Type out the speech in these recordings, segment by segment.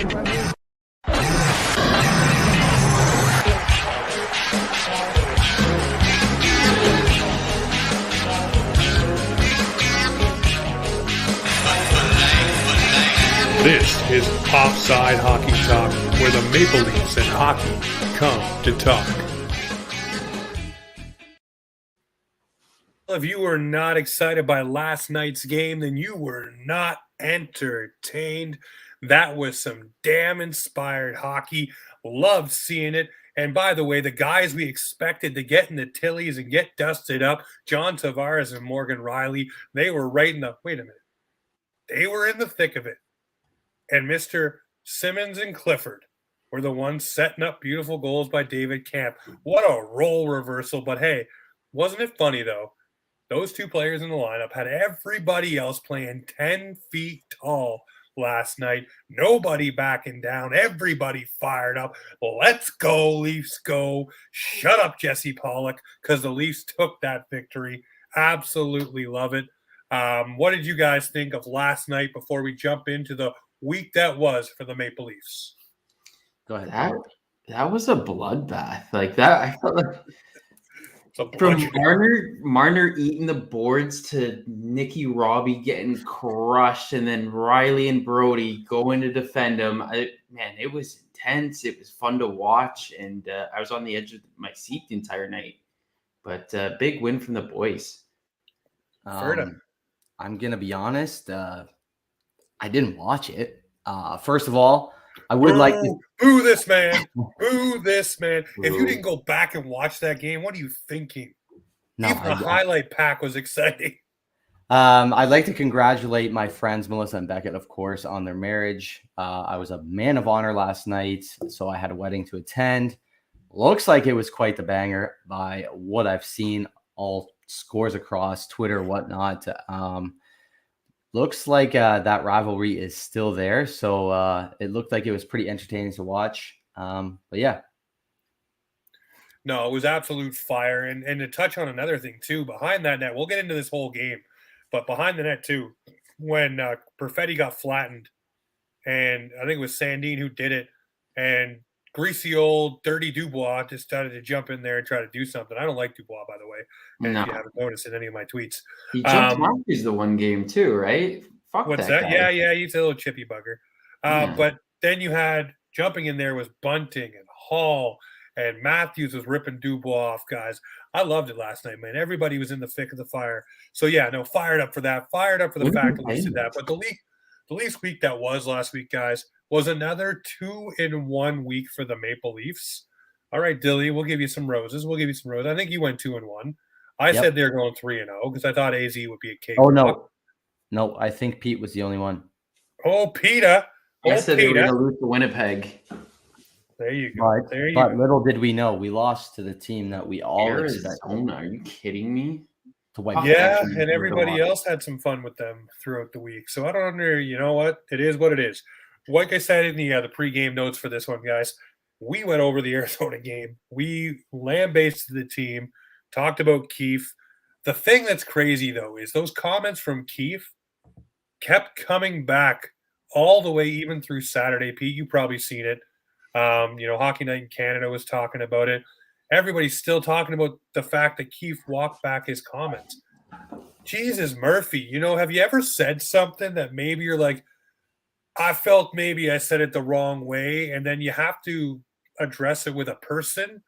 This is Offside Hockey Talk, where the Maple Leafs and hockey come to talk. If you were not excited by last night's game, then you were not entertained. That was some damn inspired hockey. Loved seeing it. And by the way, the guys we expected to get in the Tillies and get dusted up, John Tavares and Morgan Rielly, they were right in the – wait a minute. They were in the thick of it. And Mr. Simmons and Clifford were the ones setting up beautiful goals by David Kampf. What a role reversal. But hey, wasn't it funny, though? Those two players in the lineup had everybody else playing 10 feet tall last night. Nobody backing down. Everybody fired up. Let's go, Leafs, go. Shut up, Jesse Pollock, because the Leafs took that victory. Absolutely love it. What did you guys think of last night before we jump into the week that was for the Maple Leafs? Go ahead. That was a bloodbath. Like that, I felt like from Marner eating the boards to Nicky Robbie getting crushed, and then Rielly and Brody going to defend him. Man, it was intense. It was fun to watch, and I was on the edge of my seat the entire night. But big win from the boys. I'm gonna be honest. I didn't watch it. First of all, I would like to boo this man. Boo this man. If you didn't go back and watch that game, what are you thinking? No, even the highlight pack was exciting. I'd like to congratulate my friends Melissa and Beckett, of course, on their marriage. I was a man of honor last night, so I had a wedding to attend. Looks like it was quite the banger by what I've seen, all scores across Twitter, whatnot. Looks like that rivalry is still there. So it looked like it was pretty entertaining to watch. But yeah. No, it was absolute fire. And to touch on another thing, too, behind that net, we'll get into this whole game, but behind the net, too, when Perfetti got flattened, and I think it was Sandin who did it, and greasy old dirty Dubois decided to jump in there and try to do something. I don't like Dubois, by the way, if you haven't noticed in any of my tweets. He jumped Matthews the one game too, right? Fuck what's that that? guy. Yeah, he's a little chippy bugger. But then you had jumping in there was Bunting and Hall, and Matthews was ripping Dubois off, guys. I loved it last night, man. Everybody was in the thick of the fire. So yeah, no, fired up for that. Fired up for the fact that we did that. But the Leafs week that was last week, guys, was another 2-in-1 week for the Maple Leafs. All right, Dilly, we'll give you some roses. I think you went 2-1. I said they're going 3-0 because I thought AZ would be a cake. Oh, no, I think Pete was the only one. Oh, Peter. I said they were going to lose to Winnipeg. There you go. But little did we know, we lost to the team that we all expected. Are you kidding me? Yeah, and everybody else had some fun with them throughout the week. So I don't know. You know what? It is what it is. Like I said in the pregame notes for this one, guys, we went over the Arizona game. We lambasted the team, talked about Keefe. The thing that's crazy, though, is those comments from Keefe kept coming back all the way even through Saturday. Pete, you've probably seen it. Hockey Night in Canada was talking about it. Everybody's still talking about the fact that Keefe walked back his comments. Jesus, Murphy, have you ever said something that maybe you're like, I felt maybe I said it the wrong way, and then you have to address it with a person?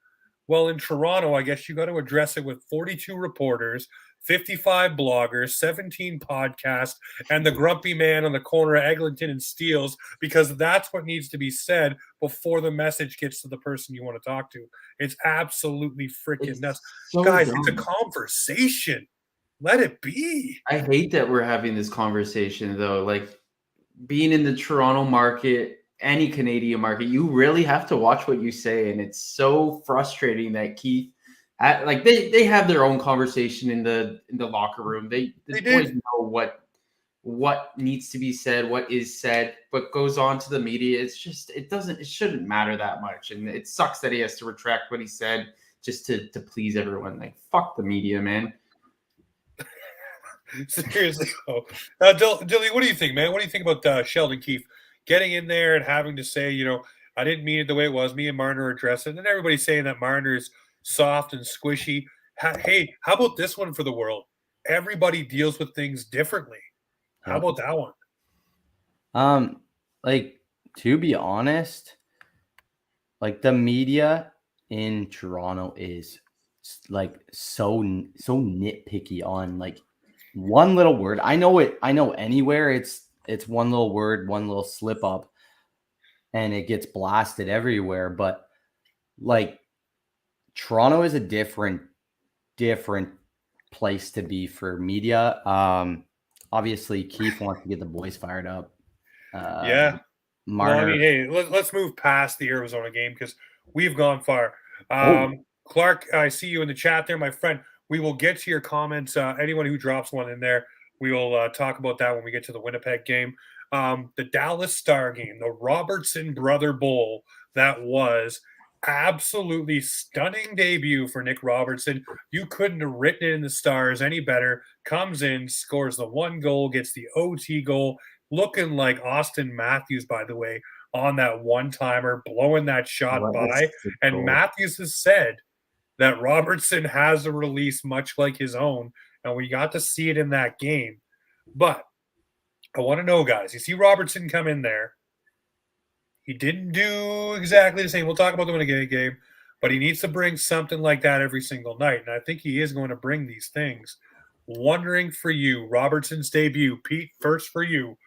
Well, in Toronto, I guess you got to address it with 42 reporters, 55 bloggers, 17 podcasts, and the grumpy man on the corner of Eglinton and Steeles, because that's what needs to be said before the message gets to the person you want to talk to. It's absolutely freaking nuts. So guys, dumb. It's a conversation. Let it be. I hate that we're having this conversation, though. Like, being in the Toronto market, any Canadian market, you really have to watch what you say, and it's so frustrating that Keith, they have their own conversation in the locker room. The boys know what needs to be said, what is said, what goes on to the media. It's just it shouldn't matter that much, and it sucks that he has to retract what he said just to please everyone. Like, fuck the media, man. Seriously, Dilly, what do you think, man? What do you think about Sheldon Keefe? getting in there and having to say, I didn't mean it the way it was. Me and Marner addressed it, and everybody's saying that Marner is soft and squishy. Hey, how about this one for the world? Everybody deals with things differently. How about that one? Like, to be honest, like the media in Toronto is like so nitpicky on like one little word. I know anywhere it's one little word, one little slip up, and it gets blasted everywhere. But like Toronto is a different place to be for media. Obviously Keith wants to get the boys fired up. Yeah. Marner. Well, I mean, hey, let's move past the Arizona game because we've gone far. Clark, I see you in the chat there, my friend. We will get to your comments. Anyone who drops one in there, we will talk about that when we get to the Winnipeg game. The Dallas Star game, the Robertson Brother Bowl, that was absolutely stunning debut for Nick Robertson. You couldn't have written it in the stars any better. Comes in, scores the one goal, gets the OT goal, looking like Austin Matthews, by the way, on that one-timer, blowing that shot by. And Matthews has said that Robertson has a release much like his own, and we got to see it in that game. But I want to know, guys, you see Robertson come in there. He didn't do exactly the same. We'll talk about the Winnipeg game, but he needs to bring something like that every single night, and I think he is going to bring these things. Wondering for you, Robertson's debut. Pete, first for you.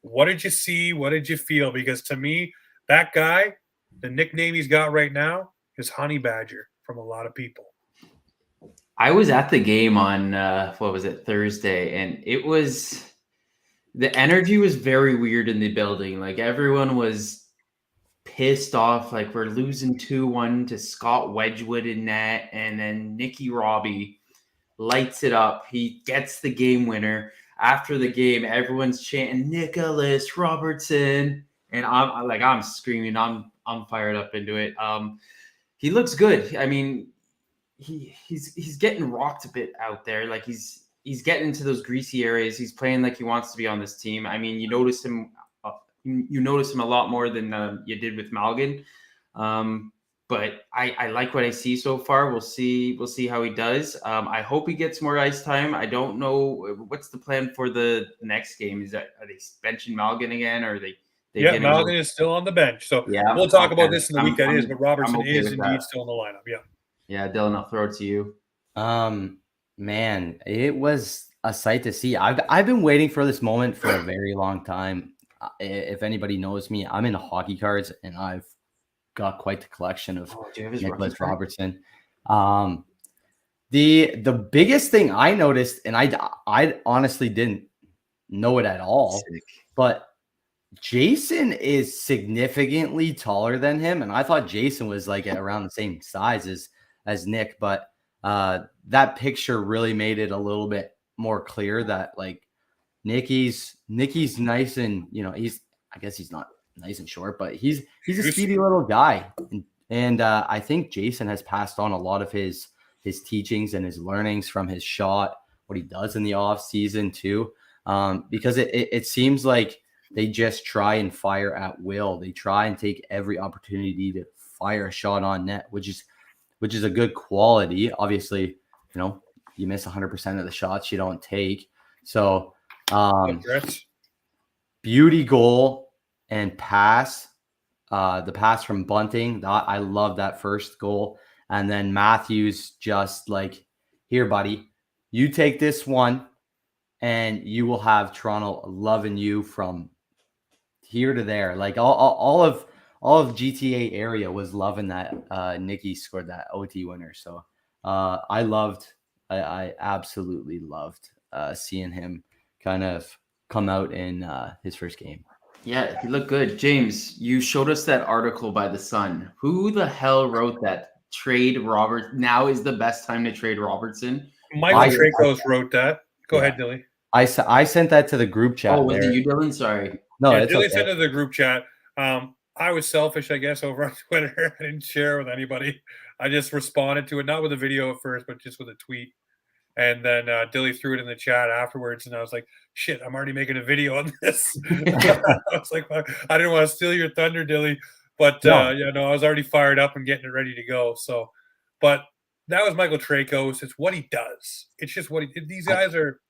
What did you see? What did you feel? Because to me, that guy, the nickname he's got right now is Honey Badger from a lot of people. I was at the game on, Thursday, and the energy was very weird in the building. Like everyone was pissed off. Like we're losing 2-1 to Scott Wedgwood in net, and then Nicky Robbie lights it up. He gets the game winner. After the game, everyone's chanting Nicholas Robertson, and I'm screaming. I'm fired up into it. He looks good. I mean, he's getting rocked a bit out there. Like he's getting into those greasy areas. He's playing like he wants to be on this team. I mean, you notice him. You notice him a lot more than you did with Malgin. But I like what I see so far. We'll see how he does. I hope he gets more ice time. I don't know what's the plan for the next game. Are they benching Malgin again, or are they? Malgin is still on the bench. So we'll talk about this in the week that is. But Robertson is indeed still in the lineup. Yeah. Yeah, Dylan, I'll throw it to you. Man, it was a sight to see. I've been waiting for this moment for a very long time. If anybody knows me, I'm into hockey cards, and I've got quite the collection of Nicholas Robertson. The biggest thing I noticed, and I honestly didn't know it at all, but Jason is significantly taller than him, and I thought Jason was like around the same size as Nick, but that picture really made it a little bit more clear that like Nicky's nice, and I guess he's not nice and short, but he's a speedy little guy, and I think Jason has passed on a lot of his teachings and his learnings from his shot, what he does in the off season too, because it seems like they just try and fire at will. They try and take every opportunity to fire a shot on net, which is a good quality. Obviously, you miss 100% of the shots you don't take. So beauty goal and pass, the pass from Bunting. I love that first goal. And then Matthews just like, here, buddy, you take this one and you will have Toronto loving you from here to there. Like all of GTA area was loving that Nicky scored that OT winner. So I absolutely loved seeing him kind of come out in his first game. Yeah, he looked good. James, you showed us that article by The Sun. Who the hell wrote that? Trade Robert. Now is the best time to trade Robertson. Michael Tracos wrote that. Go ahead, Dilly. I sent that to the group chat. Oh, was it you, Dylan? Sorry. No, yeah, Dilly sent it to the group chat. I was selfish, I guess, over on Twitter. I didn't share with anybody. I just responded to it, not with a video at first, but just with a tweet. And then Dilly threw it in the chat afterwards, and I was like, shit, I'm already making a video on this. I was like, I didn't want to steal your thunder, Dilly. But, No. I was already fired up and getting it ready to go. So, but that was Michael Tracos. It's what he does. It's just what these guys are.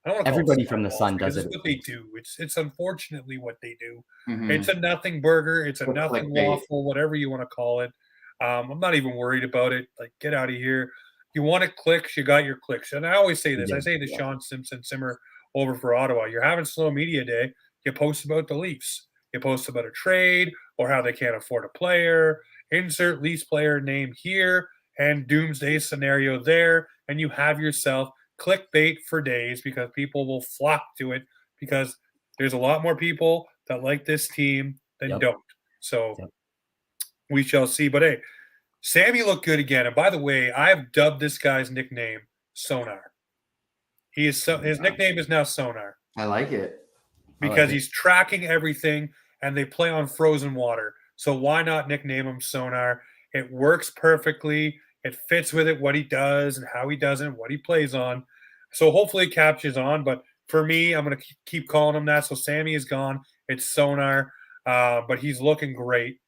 I don't want to call Everybody them from the smarballs Sun because does it's it. what they do. It's unfortunately what they do. Mhm. It's a nothing burger. It's a It's nothing clickbait. waffle, whatever you want to call it. I'm not even worried about it. Like, get out of here. You want it clicks, you got your clicks. And I always say this. I say to Sean Simpson Simmer over for Ottawa, you're having slow media day. You post about the Leafs. You post about a trade or how they can't afford a player. Insert Leafs player name here and doomsday scenario there. And you have yourself clickbait for days because people will flock to it because there's a lot more people that like this team than don't. So we shall see. But hey, Sammy looked good again. And by the way, I've dubbed this guy's nickname Sonar. His nickname is now Sonar. I like it. Because he's tracking everything and they play on frozen water. So why not nickname him Sonar? It works perfectly. It fits with it, what he does and how he does it, what he plays on. So hopefully it captures on. But for me, I'm going to keep calling him that. So Sammy is gone. It's Sonar. But he's looking great.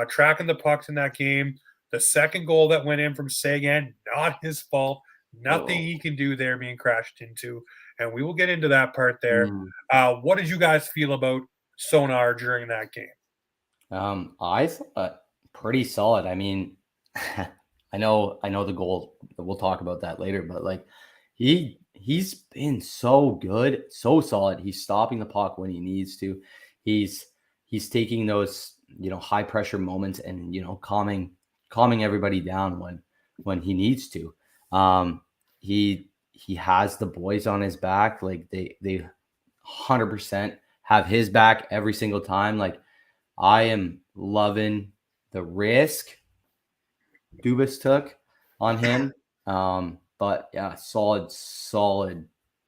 Tracking the pucks in that game. The second goal that went in from Sagan, not his fault. Nothing he can do there being crashed into. And we will get into that part there. What did you guys feel about Sonar during that game? I thought pretty solid. I mean, I know the goal. We'll talk about that later, but like he's been so good, so solid. He's stopping the puck when he needs to. He's taking those, high pressure moments and, calming everybody down when he needs to. He has the boys on his back. Like they 100% have his back every single time. Like I am loving the risk Dubas took on him. But yeah, solid.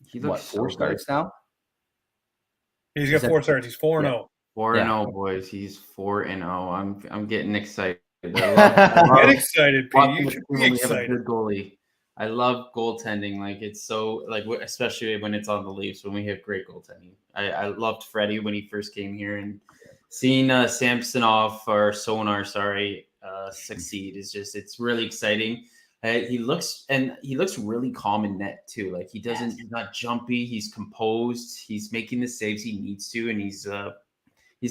He looks 4 starts now? He's got 4 starts. He's 4-0. 4-0, boys. He's 4-0. I'm getting excited. Get excited, Pete. You should be excited. Good goalie. I love goaltending. Like it's so especially when it's on the Leafs when we have great goaltending. I loved Freddie when he first came here and seeing Samsonov or Sonar, succeed is it's really exciting. He looks really calm in net too. Like he's not jumpy. He's composed. He's making the saves he needs to, and he's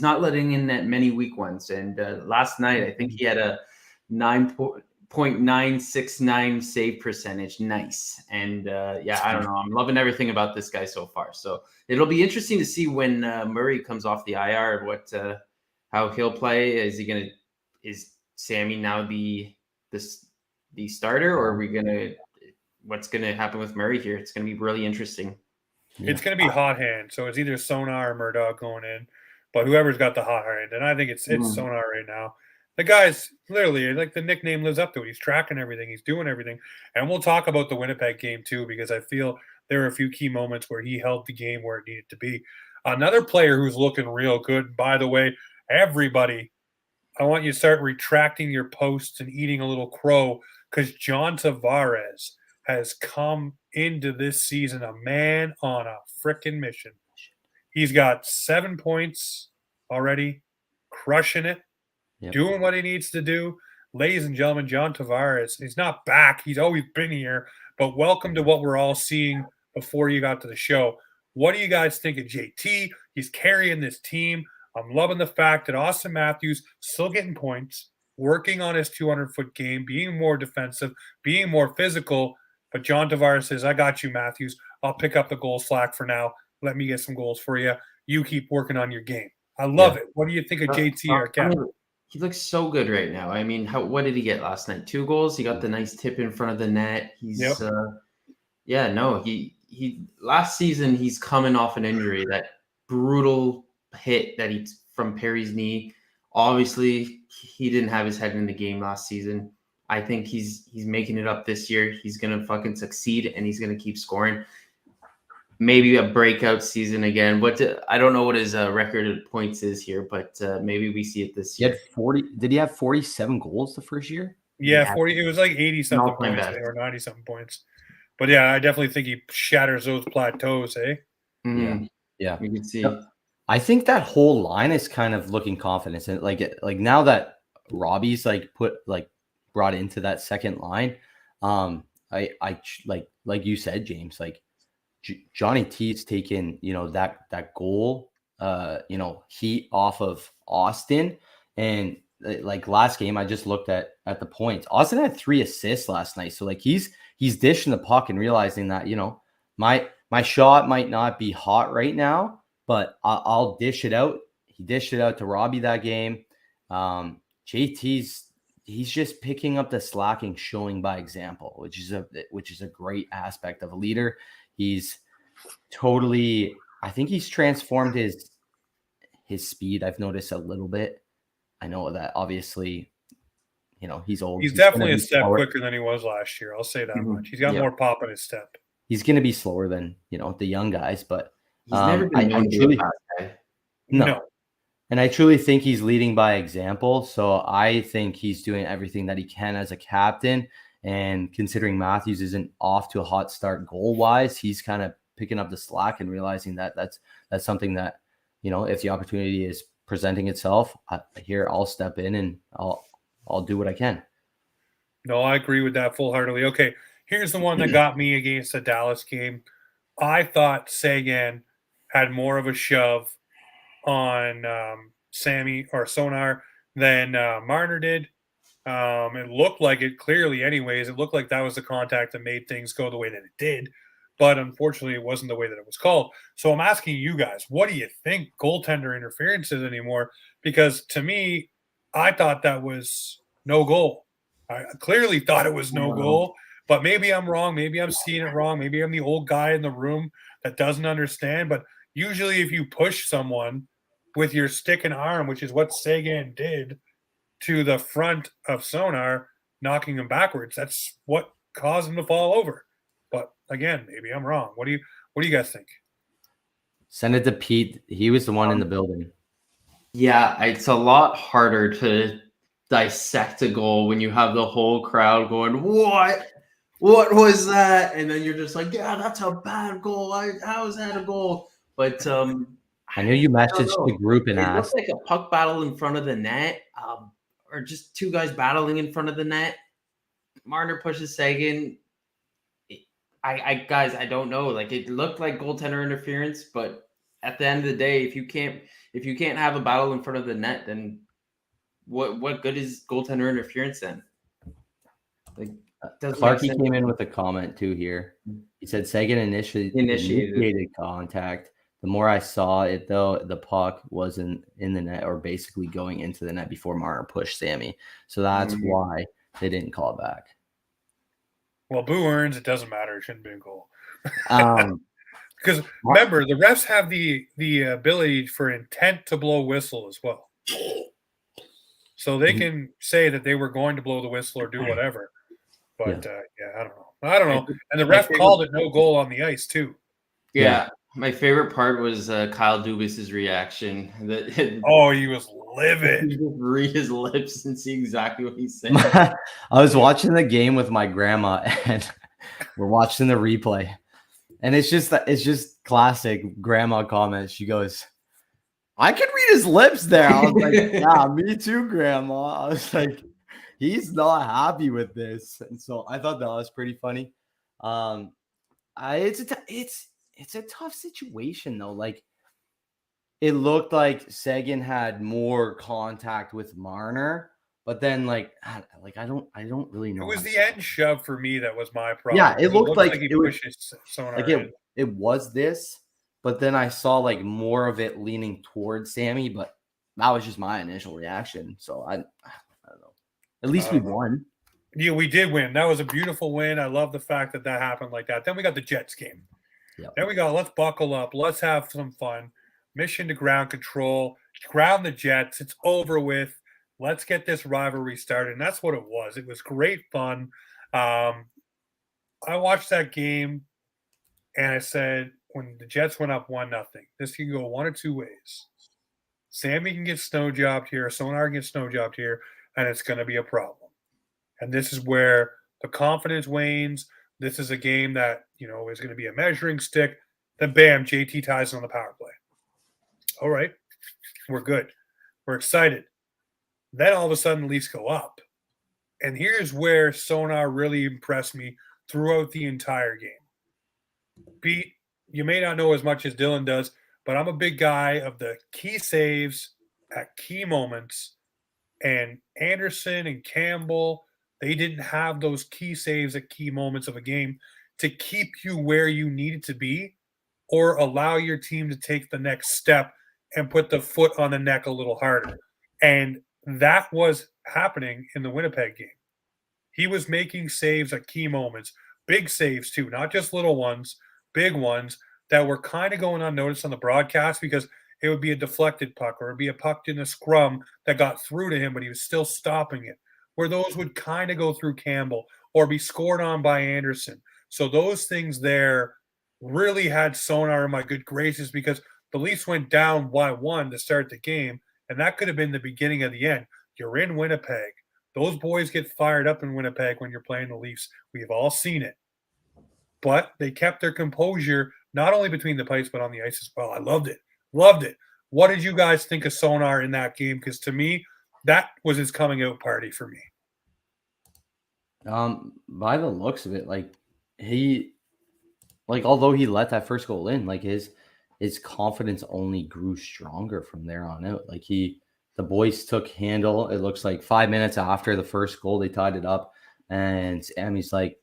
not letting in that many weak ones. And last night, I think he had a 9.969 save percentage. Nice. And I don't know. I'm loving everything about this guy so far. So it'll be interesting to see when Murray comes off the IR and how he'll play. Is Sammy now the starter, or are what's gonna happen with Murray here? It's gonna be really interesting. It's gonna be hot hand. So it's either Sonar or Murdoch going in, but whoever's got the hot hand, and I think it's Sonar right now. The guy's literally, like, the nickname lives up to it. He's tracking everything. He's doing everything. And we'll talk about the Winnipeg game too, because I feel there are a few key moments where he held the game where it needed to be. Another player who's looking real good, by the way, everybody, I want you to start retracting your posts and eating a little crow, because John Tavares has come into this season a man on a freaking mission. He's got 7 points already, crushing it. Yep. Doing what he needs to do. Ladies and gentlemen, John Tavares, he's not back. He's always been here. But welcome to what we're all seeing before you got to the show. What do you guys think of JT? He's carrying this team. I'm loving the fact that Austin Matthews still getting points, working on his 200-foot game, being more defensive, being more physical. But John Tavares says, I got you, Matthews. I'll pick up the goal slack for now. Let me get some goals for you. You keep working on your game. I love it. What do you think of JT or Kevin? He looks so good right now. I mean, what did he get last night? 2 goals. He got the nice tip in front of the net. He's he last season he's coming off an injury, that brutal hit that he from Perry's knee. Obviously, he didn't have his head in the game last season. I think he's making it up this year. He's gonna fucking succeed and he's gonna keep scoring. Maybe a breakout season again. I don't know what his record of points is here, but maybe we see it this year. He had 40. Did he have 47 goals the first year? Yeah, 40. It was like 80-something points or 90-something points. But yeah, I definitely think he shatters those plateaus, eh? Mhm. Yeah. You can see. No, I think that whole line is kind of looking confidence and like now that Robbie's brought into that second line, like you said, James, like Johnny T's taken, that goal, heat off of Austin. And like last game, I just looked at the points. Austin had 3 assists last night. So like he's dishing the puck and realizing that, my shot might not be hot right now, but I'll dish it out. He dished it out to Robbie that game. He's just picking up the slacking, showing by example, which is a great aspect of a leader. He's totally, I think he's transformed his speed. I've noticed a little bit. I know that obviously, he's old. He's He's gonna definitely a be step slower. quicker than he was last year. I'll say that Mhm. much. He's got Yeah. more pop in his step. He's going to be slower than, the young guys, but He's never been I known to be a truly, fast guy. no. And I truly think he's leading by example. So I think he's doing everything that he can as a captain. And considering Matthews isn't off to a hot start goal wise, he's kind of picking up the slack and realizing that that's something that, if the opportunity is presenting itself, I'll step in and I'll do what I can. No, I agree with that full-heartedly. Okay, here's the one that got me against the Dallas game. I thought Sagan had more of a shove on Sammy or Sonar than Marner did. It looked like it clearly, anyways. It looked like that was the contact that made things go the way that it did. But unfortunately, it wasn't the way that it was called. So I'm asking you guys, what do you think goaltender interference is anymore? Because to me, I thought that was no goal. I clearly thought it was no goal, but maybe I'm wrong. Maybe I'm seeing it wrong. Maybe I'm the old guy in the room that doesn't understand. But usually, if you push someone with your stick and arm, which is what Sagan did to the front of Sonar, knocking him backwards, that's what caused him to fall over. But again, maybe I'm wrong. What do you guys think? Send it to Pete. He was the one in the building. Yeah, it's a lot harder to dissect a goal when you have the whole crowd going, "What? What was that?" And then you're just like, "Yeah, that's a bad goal. How is that a goal?" But I know you don't messaged know. the group and It asked. looks like a puck battle in front of the net, or just two guys battling in front of the net. Marner pushes Sagan. Guys, I don't know. Like it looked like goaltender interference, but at the end of the day, if you can't have a battle in front of the net, then what good is goaltender interference then? Like doesn't make Clarky sense. came in with a comment too here. He said Sagan initiated contact. The more I saw it, though, the puck wasn't in the net or basically going into the net before Marner pushed Sammy. So that's why they didn't call it back. Well, Boo earns. It doesn't matter. It shouldn't be a goal. Because remember, the refs have the ability for intent to blow whistle as well. So they can say that they were going to blow the whistle or do whatever. But yeah, I don't know. And the ref called it no goal on the ice too. Yeah. My favorite part was Kyle Dubas's reaction. Oh, he was livid. You just read his lips and see exactly what he's saying. I was watching the game with my grandma, and we're watching the replay, and it's just classic grandma comments. She goes, "I could read his lips there." I was like, "Yeah, me too, grandma." I was like, "He's not happy with this," and so I thought that was pretty funny. It's a tough situation though. Like it looked like Sagan had more contact with Marner, but then I don't really know. It was the end shove for me that was my problem. Yeah, it looked like he it was pushes Sonar like it was this, but then I saw like more of it leaning towards Sammy, but that was just my initial reaction. So I don't know. At least we won. Yeah, we did win. That was a beautiful win. I love the fact that happened like that. Then we got the Jets game. Yep. Then we got let's buckle up. Let's have some fun. Mission to ground control. Ground the Jets. It's over with. Let's get this rivalry started. And that's what it was. It was great fun. I watched that game and I said, when the Jets went up 1-0, this can go one of two ways. Sammy can get snow jobbed here. Sonar can get snow jobbed here. And it's going to be a problem. And this is where the confidence wanes. this is a game that, is going to be a measuring stick. Then bam, JT ties on the power play. All right, we're good. We're excited. Then all of a sudden, the Leafs go up. And here's where Sonar really impressed me throughout the entire game. Pete, you may not know as much as Dylan does, but I'm a big guy of the key saves at key moments. And Anderson and Campbell, they didn't have those key saves at key moments of a game to keep you where you needed to be or allow your team to take the next step and put the foot on the neck a little harder. And that was happening in the Winnipeg game. He was making saves at key moments, big saves too, not just little ones, big ones that were kind of going unnoticed on the broadcast because it would be a deflected puck or it'd be a puck in a scrum that got through to him, but he was still stopping it, where those would kind of go through Campbell or be scored on by Anderson. So those things there really had Sonar in my good graces because the Leafs went down by 1 to start the game, and that could have been the beginning of the end. You're in Winnipeg. Those boys get fired up in Winnipeg when you're playing the Leafs. We've all seen it. But they kept their composure, not only between the pipes, but on the ice as well. I loved it. Loved it. What did you guys think of Sonar in that game? Because to me, that was his coming out party for me. By the looks of it, although he let that first goal in, his confidence only grew stronger from there on out. The boys took handle. It looks like 5 minutes after the first goal, they tied it up, and Sammy's like,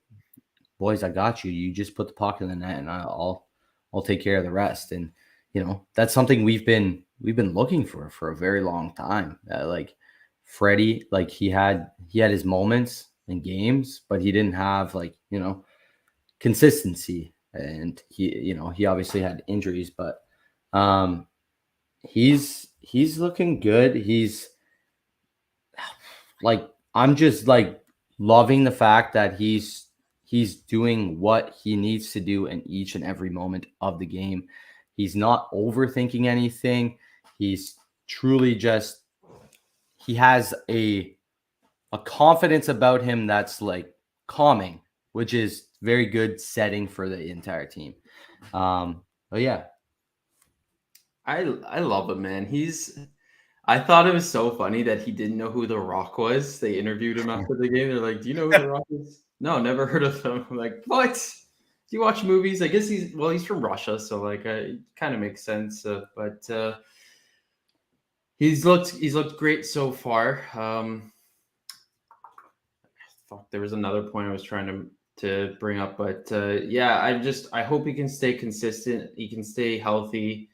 "Boys, I got you. You just put the puck in the net, and I'll take care of the rest." And that's something we've been looking for a very long time. Freddie, he had his moments in games, but he didn't have consistency, and he obviously had injuries, but he's looking good. I'm just loving the fact that he's doing what he needs to do in each and every moment of the game. He's not overthinking anything. He's truly he has a confidence about him that's calming, which is very good setting for the entire team. But yeah. I love him, man. I thought it was so funny that he didn't know who The Rock was. They interviewed him after the game. They're like, "Do you know who The Rock is?" "No, never heard of him." I'm like, "What? Do you watch movies?" I guess he's from Russia, so it kind of makes sense. But he's looked great so far. There was another point I was trying to bring up, but yeah, I hope he can stay consistent. He can stay healthy.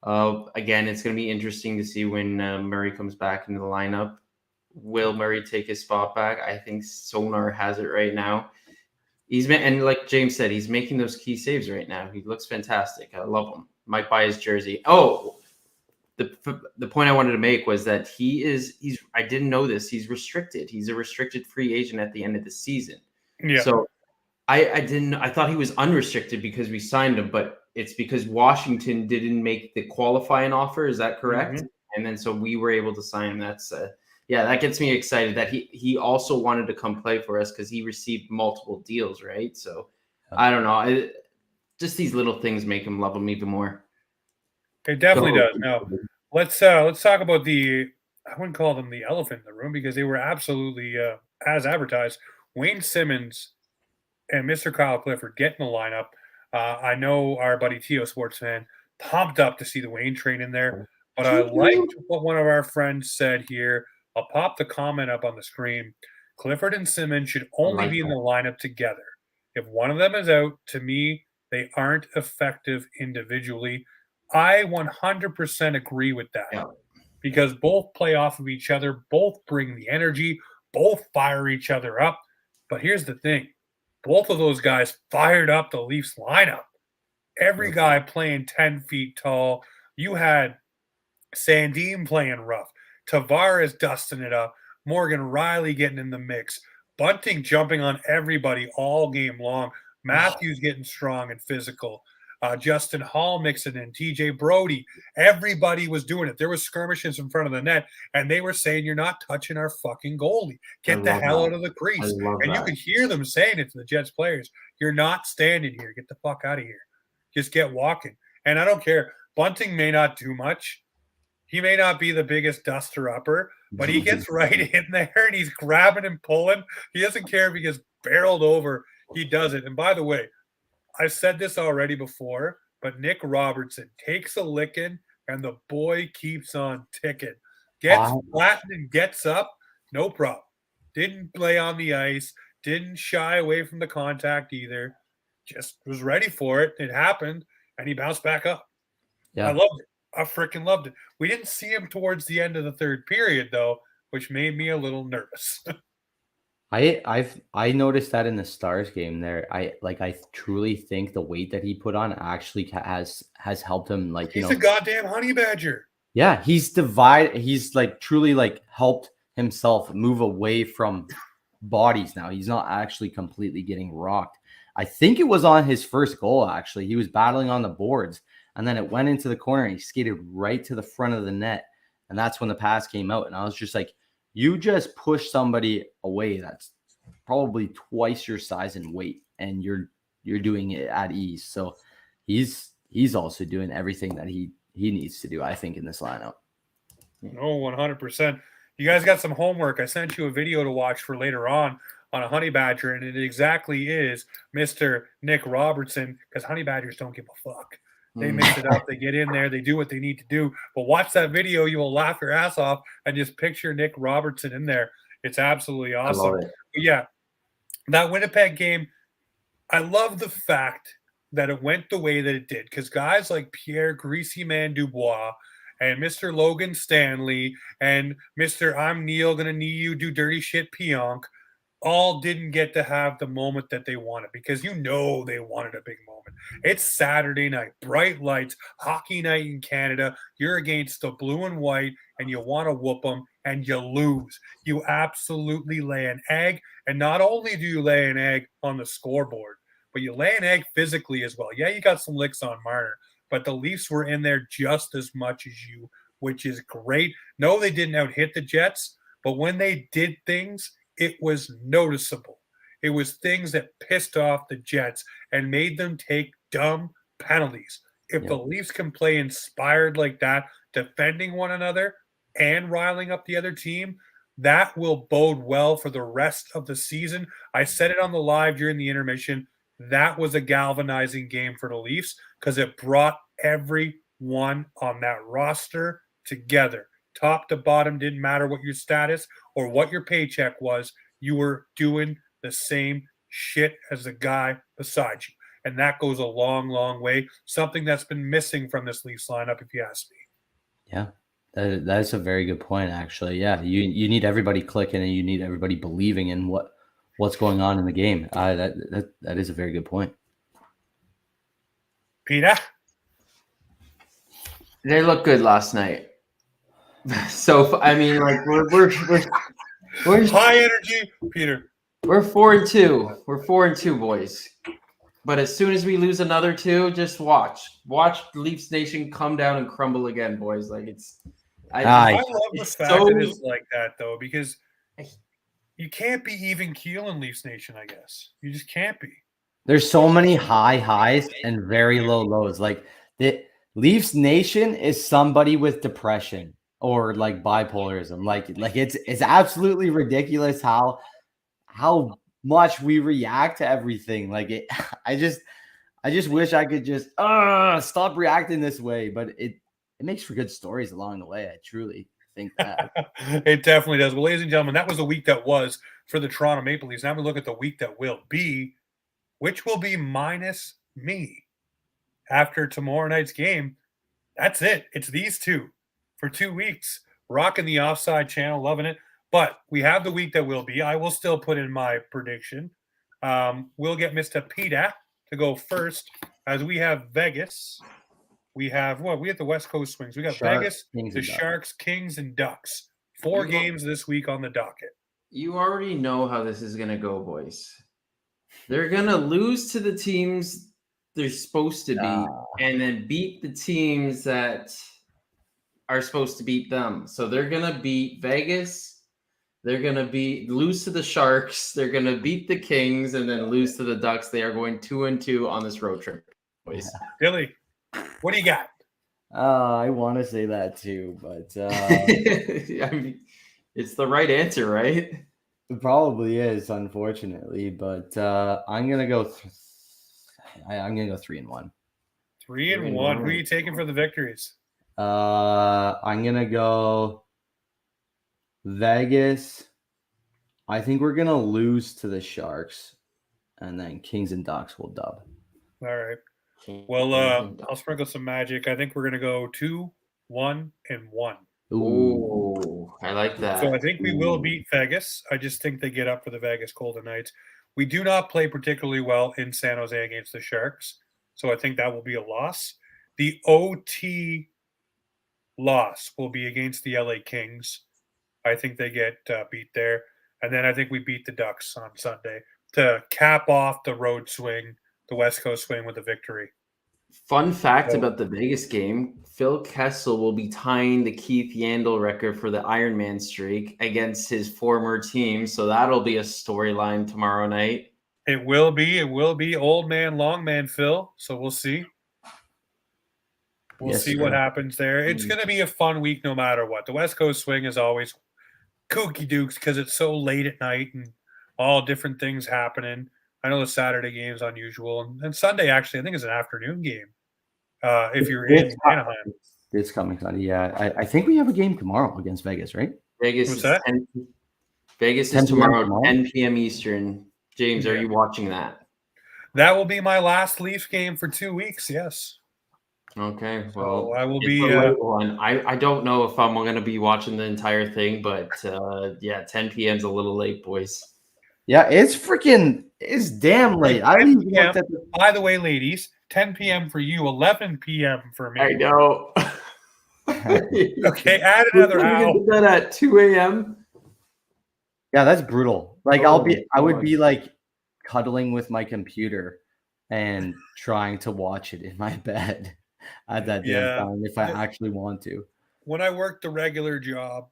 Again, it's going to be interesting to see when Murray comes back into the lineup. Will Murray take his spot back? I think Sonar has it right now. And like James said, he's making those key saves right now. He looks fantastic. I love him. Might buy his jersey. Oh, the point I wanted to make was that I didn't know this. He's restricted. He's a restricted free agent at the end of the season. Yeah. So I thought he was unrestricted because we signed him, but it's because Washington didn't make the qualifying offer. Is that correct? Mm-hmm. And then so we were able to sign him. That's that gets me excited that he also wanted to come play for us because he received multiple deals, right? So I don't know. Just these little things make him love him even more. It definitely does. Now let's talk about I wouldn't call them the elephant in the room because they were absolutely as advertised. Wayne Simmons and Mr. Kyle Clifford get in the lineup. I know our buddy Tio, sports fan, pumped up to see the Wayne train in there. But I liked what one of our friends said here. I'll pop the comment up on the screen. Clifford and Simmons should only be in the lineup together. If one of them is out, to me, they aren't effective individually. I 100% agree with that because both play off of each other, both bring the energy, both fire each other up. But here's the thing. Both of those guys fired up the Leafs lineup. Every guy playing 10 feet tall. You had Sandin playing rough. Tavares dusting it up. Morgan Riley getting in the mix. Bunting jumping on everybody all game long. Matthews getting strong and physical. Justin Hall mixing in. TJ Brody. Everybody was doing it. There was skirmishes in front of the net, and they were saying, "You're not touching our fucking goalie. Get the hell out of the crease." And you could hear them saying it to the Jets players. You're not standing here. Get the fuck out of here. Just get walking. And I don't care. Bunting may not do much. He may not be the biggest duster upper, but he gets right in there and he's grabbing and pulling. He doesn't care if he gets barreled over. He does it. And by the way, I've said this already before, but Nick Robertson takes a licking and the boy keeps on ticking. Gets flattened and gets up, no problem. Didn't lay on the ice, didn't shy away from the contact either. Just was ready for it. It happened, and he bounced back up. Yeah. I loved it. I freaking loved it. We didn't see him towards the end of the third period, though, which made me a little nervous. I noticed that in the Stars game there. I truly think the weight that he put on actually has helped him. Like, he's a goddamn honey badger. Yeah, he's truly helped himself move away from bodies now. He's not actually completely getting rocked. I think it was on his first goal, actually. He was battling on the boards, and then it went into the corner, and he skated right to the front of the net, and that's when the pass came out. And I was just like, you just push somebody away that's probably twice your size and weight, and you're doing it at ease. So he's also doing everything that he needs to do, I think, in this lineup. No, 100%. You guys got some homework. I sent you a video to watch for later on a honey badger, and it exactly is Mr. Nick Robertson, because honey badgers don't give a fuck. They mix it up. They get in there. They do what they need to do. But watch that video. You will laugh your ass off and just picture Nick Robertson in there. It's absolutely awesome. I love it. But yeah, that Winnipeg game, I love the fact that it went the way that it did, because guys like Pierre Greasy Man Dubois and Mr. Logan Stanley and Mr. I'm Neil gonna knee you do dirty shit Pionk all didn't get to have the moment that they wanted, because they wanted a big moment. It's Saturday night, bright lights, hockey night in Canada. You're against the blue and white, and you want to whoop them, and you lose. You absolutely lay an egg, and not only do you lay an egg on the scoreboard, but you lay an egg physically as well. Yeah, you got some licks on Marner, but the Leafs were in there just as much as you, which is great. No, they didn't out-hit the Jets, but when they did things, it was noticeable. It was things that pissed off the Jets and made them take dumb penalties. If the Leafs can play inspired like that, defending one another and riling up the other team, that will bode well for the rest of the season. I said it on the live during the intermission. That was a galvanizing game for the Leafs because it brought everyone on that roster together. Top to bottom, didn't matter what your status or what your paycheck was. You were doing the same shit as the guy beside you. And that goes a long, long way. Something that's been missing from this Leafs lineup, if you ask me. Yeah, that's a very good point, actually. Yeah, you need everybody clicking, and you need everybody believing in what's going on in the game. That is a very good point. Peter? They looked good last night. So I mean, like we're high energy, Peter. We're 4-2. We're 4-2, boys. But as soon as we lose another two, just watch Leafs Nation come down and crumble again, boys. Like I love the fact that it's like that, though, because you can't be even keel in Leafs Nation. I guess you just can't be. There's so many high highs and very low lows. Like the Leafs Nation is somebody with depression or like bipolarism. Like it's absolutely ridiculous how much we react to everything. Like I just wish I could just stop reacting this way, but it makes for good stories along the way. I truly think that. It definitely does. Well, ladies and gentlemen, that was the week that was for the Toronto Maple Leafs. Now we look at the week that will be, which will be minus me after tomorrow night's game. That's it. It's these two for 2 weeks. Rocking the Offside channel, loving it. But we have the week that will be. I will still put in my prediction. We'll get Mr. Peter to go first, as we have Vegas. We have we have the West Coast Swings. We got Vegas, the Sharks, Kings, and Ducks. 4 games this week on the docket. You already know how this is going to go, boys. They're going to lose to the teams they're supposed to beat and then beat the teams that are supposed to beat them. So they're going to beat Vegas, They're going to lose to the Sharks. They're going to beat the Kings and then lose to the Ducks. They are going 2-2 on this road trip, boys. Billy, what do you got? I want to say that too, but I mean, it's the right answer, right? it probably is, unfortunately. But I'm gonna go. I'm gonna go 3-1. 3-1. Who are you taking for the victories? I'm gonna go Vegas. I think we're gonna lose to the Sharks, and then Kings and Ducks will dub. All right. Well, I'll sprinkle some magic. I think we're going to go 2-1-1. Ooh, I like that. So I think we will beat Vegas. I just think they get up for the Vegas Golden Knights. We do not play particularly well in San Jose against the Sharks. So I think that will be a loss. The OT loss will be against the LA Kings. I think they get beat there. And then I think we beat the Ducks on Sunday to cap off the road swing, the West Coast swing with a victory. Fun fact about the Vegas game, Phil Kessel will be tying the Keith Yandel record for the Ironman streak against his former team. So that'll be a storyline tomorrow night. It will be old man, long man Phil. So we'll see. We'll see what happens there. It's going to be a fun week no matter what. The West Coast swing is always kooky dukes because it's so late at night and all different things happening. I know the Saturday game is unusual, and Sunday actually I think is an afternoon game. If you're in Anaheim, it's coming Sunday. Yeah, I think we have a game tomorrow against Vegas, right? Vegas What's is that? Vegas is tomorrow, 10 p.m. Eastern. James, are you watching that? That will be my last Leaf game for 2 weeks. Yes. Okay. Well, so I will be. One. I don't know if I'm going to be watching the entire thing, but 10 p.m. is a little late, boys. Yeah, it's damn late. I didn't even look at By the way, ladies, 10 p.m. for you, 11 p.m. for me. I know. Okay, add another hour. Do that at 2 a.m. Yeah, that's brutal. Like I would be like cuddling with my computer and trying to watch it in my bed at that damn time if I actually want to. When I worked the regular job,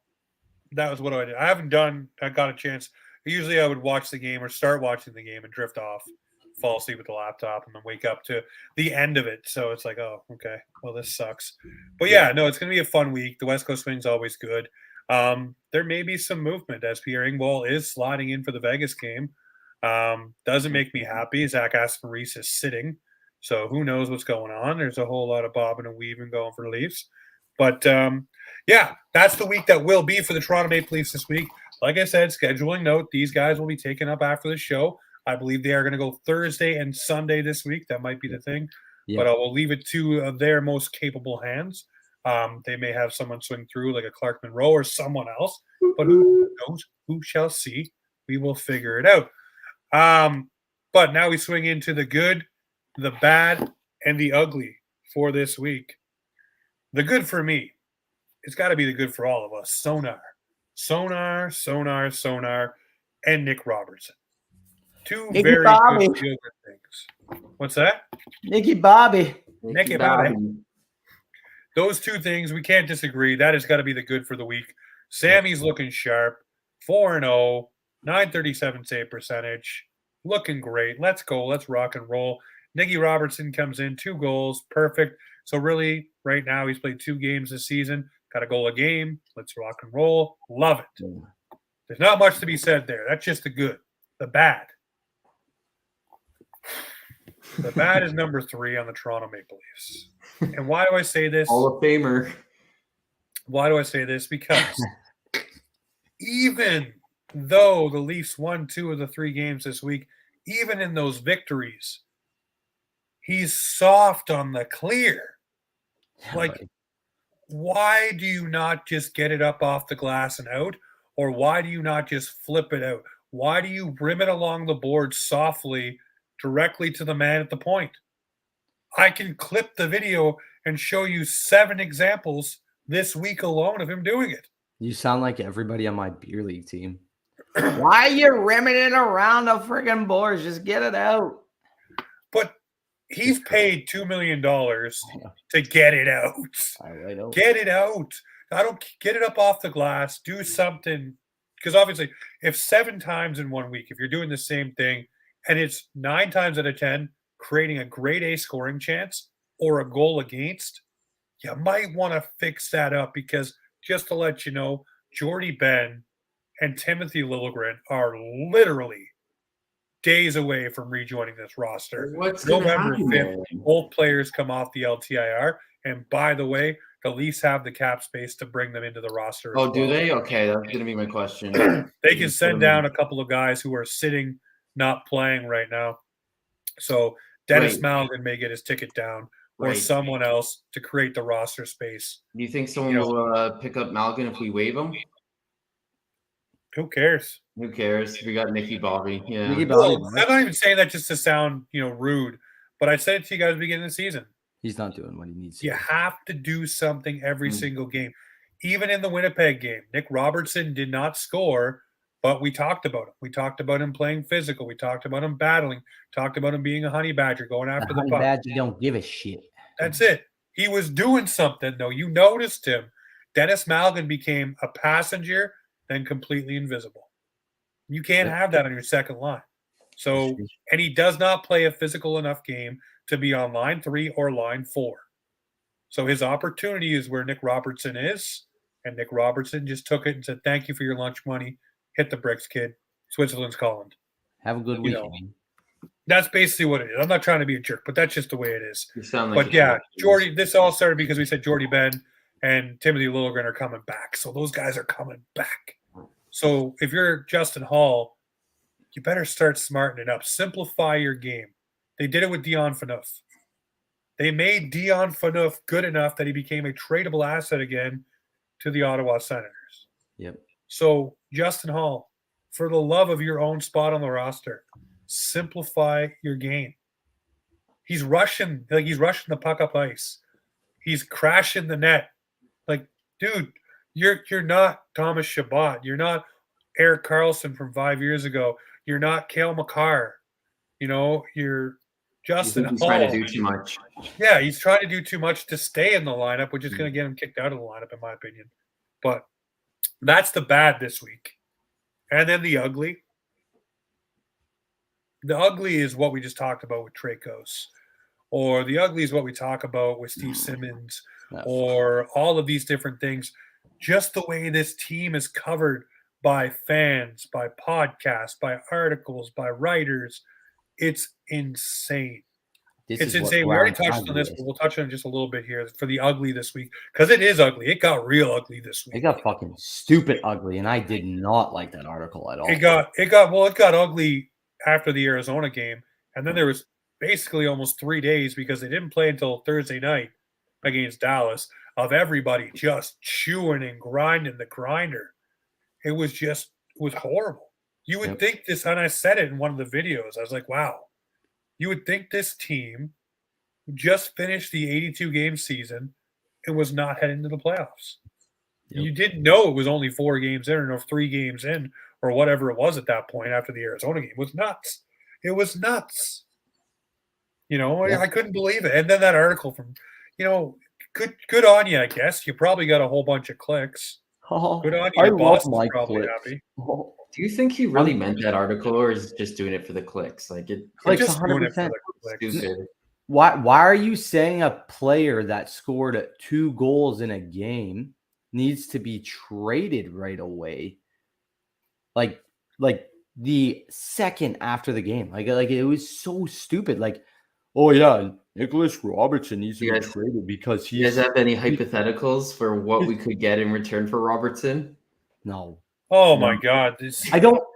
that was what I did. I got a chance. Usually I would watch the game or start watching the game and drift off, fall asleep with the laptop, and then wake up to the end of it. So it's like, oh, okay, well, this sucks. But yeah, no, it's going to be a fun week. The West Coast swing's always good. There may be some movement as Pierre Engvall is sliding in for the Vegas game. Doesn't make me happy. Zach Aston-Reese is sitting. So who knows what's going on. There's a whole lot of bobbing and weaving going for the Leafs. But, that's the week that will be for the Toronto Maple Leafs this week. Like I said, scheduling note, these guys will be taken up after the show. I believe they are going to go Thursday and Sunday this week. That might be the thing. Yeah. But I will leave it to their most capable hands. They may have someone swing through like a Clark Monroe or someone else. But who knows? Who shall see? We will figure it out. But now we swing into the good, the bad, and the ugly for this week. The good for me, it's got to be the good for all of us. Sonar, and Nick Robertson. Two Nicky very Bobby. good things. What's that? Nicky Bobby. Nicky Bobby. Those two things, we can't disagree. That has got to be the good for the week. Sammy's looking sharp. 4-0, 937 save percentage. Looking great. Let's go. Let's rock and roll. Nicky Robertson comes in, 2 goals. Perfect. So really, right now, he's played 2 games this season. Got a goal a game. Let's rock and roll. Love it. There's not much to be said there. That's just the good. The bad. The bad is number 3 on the Toronto Maple Leafs. And why do I say this? Hall of Famer. Why do I say this? Because even though the Leafs won 2 of the 3 games this week, even in those victories, he's soft on the clear. Like, why do you not just get it up off the glass and out? Or why do you not just flip it out? Why do you rim it along the board softly directly to the man at the point? I can clip the video and show you 7 examples this week alone of him doing it. You sound like everybody on my beer league team. Why are you rimming it around the friggin' boards? Just get it out. But he's paid $2 million to get it out. I know. Get it out. I don't get it up off the glass. Do something because obviously, if 7 times in 1 week, if you're doing the same thing, and it's 9 times out of 10 creating a grade A scoring chance or a goal against, you might want to fix that up because just to let you know, Jordy Ben and Timothy Liljegren are literally days away from rejoining this roster. What's going to November happen 5th, there? both players come off the LTIR. And by the way, the Leafs have the cap space to bring them into the roster. Oh, as do well. they? Okay, that's going to be my question. They can send down a couple of guys who are sitting, not playing right now. So Dennis Right. Malgin may get his ticket down, or Right. someone else to create the roster space. Do you think someone will pick up Malgin if we waive him? Who cares? Who cares? We got Nicky Bobby. Yeah. Nicky Bobby, Well, I'm not even saying that just to sound, rude, but I said it to you guys at the beginning of the season. He's not doing what he needs to. You do. have to do something every single game. Even in the Winnipeg game, Nick Robertson did not score, but we talked about him. We talked about him playing physical. We talked about him battling. Talked about him being a honey badger, going after the Honey puck. Badger don't give a shit. That's it. He was doing something, though. You noticed him. Dennis Malgin became a passenger, then completely invisible. You can't have that on your second line. So, and he does not play a physical enough game to be on line 3 or line 4. So his opportunity is where Nick Robertson is, and Nick Robertson just took it and said, "Thank you for your lunch money. Hit the bricks, kid. Switzerland's calling." Have a good weekend. That's basically what it is. I'm not trying to be a jerk, but that's just the way it is. You sound like But yeah, Jordy, this all started because we said Jordy Ben and Timothy Liljegren are coming back. So those guys are coming back. So if you're Justin Hall, you better start smartening it up. Simplify your game. They did it with Dion Phaneuf. They made Dion Phaneuf good enough that he became a tradable asset again to the Ottawa Senators. Yep. So Justin Hall, for the love of your own spot on the roster, simplify your game. He's rushing the puck up ice. He's crashing the net. Like, dude, you're not Thomas Chabot. You're not Erik Karlsson from 5 years ago. You're not Cale Makar. You're Justin he's Hall. trying to do too much. Yeah, he's trying to do too much to stay in the lineup, which is going to get him kicked out of the lineup, in my opinion. But that's the bad this week. And then the ugly. The ugly is what we just talked about with Tracos. Or the ugly is what we talk about with Steve Simmons. Or all of these different things. Just the way this team is covered by fans, by podcasts, by articles, by writers. It's insane. It's insane. We already touched on this, but we'll touch on it just a little bit here for the ugly this week because it is ugly. It got real ugly this week. It got fucking stupid ugly, and I did not like that article at all. It got ugly after the Arizona game, and then there was basically almost 3 days because they didn't play until Thursday night against Dallas of everybody just chewing and grinding the grinder. It was horrible. You would think this, and I said it in one of the videos. I was like, wow. You would think this team just finished the 82-game season and was not heading to the playoffs. Yep. You didn't know it was only 4 games in or 3 games in or whatever it was at that point after the Arizona game. It was nuts. It was nuts. I couldn't believe it. And then that article from, good on you, I guess. You probably got a whole bunch of clicks. Oh, good on you. I Your love boss my is probably clicks. happy. Oh. Do you think he really meant that article, or is he just doing it for the clicks? Like clicks, just 100%. doing it for the clicks. Stupid. Why are you saying a player that scored 2 goals in a game needs to be traded right away? Like the second after the game. Like it was so stupid. Like, oh yeah, Nicholas Robertson needs to be traded because you guys have any hypotheticals for what we could get in return for Robertson? No. Oh my God!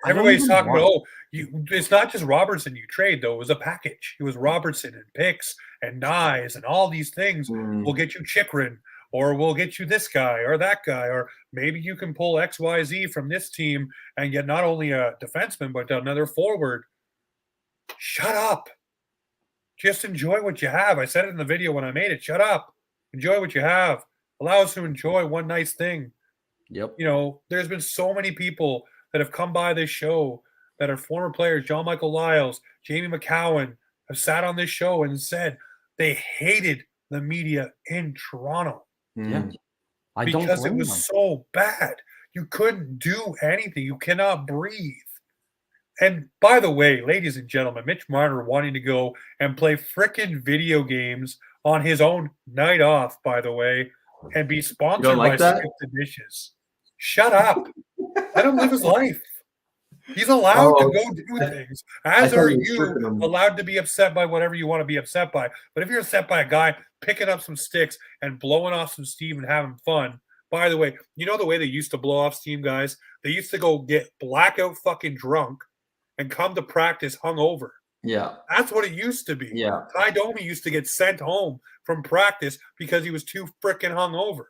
Everybody's talking about. It's not just Robertson you trade though. It was a package. It was Robertson and picks and Nyes and all these things. We'll get you Chikrin, or we'll get you this guy or that guy, or maybe you can pull XYZ from this team and get not only a defenseman but another forward. Shut up. Just enjoy what you have. I said it in the video when I made it. Shut up. Enjoy what you have. Allow us to enjoy one nice thing. Yep. There's been so many people that have come by this show that are former players. John Michael Lyles, Jamie McCowan have sat on this show and said they hated the media in Toronto. Yeah. Because it was so bad. You couldn't do anything. You cannot breathe. And by the way, ladies and gentlemen, Mitch Marner wanting to go and play frickin' video games on his own night off, by the way, and be sponsored by Skip the Dishes. Shut up. Let him live his life. He's allowed to go do things, as are you allowed to be upset by whatever you want to be upset by. But if you're upset by a guy picking up some sticks and blowing off some steam and having fun, by the way, you know the way they used to blow off steam, guys? They used to go get blackout fucking drunk and come to practice hungover. Yeah. That's what it used to be. Yeah. Ty Domi used to get sent home from practice because he was too freaking hungover.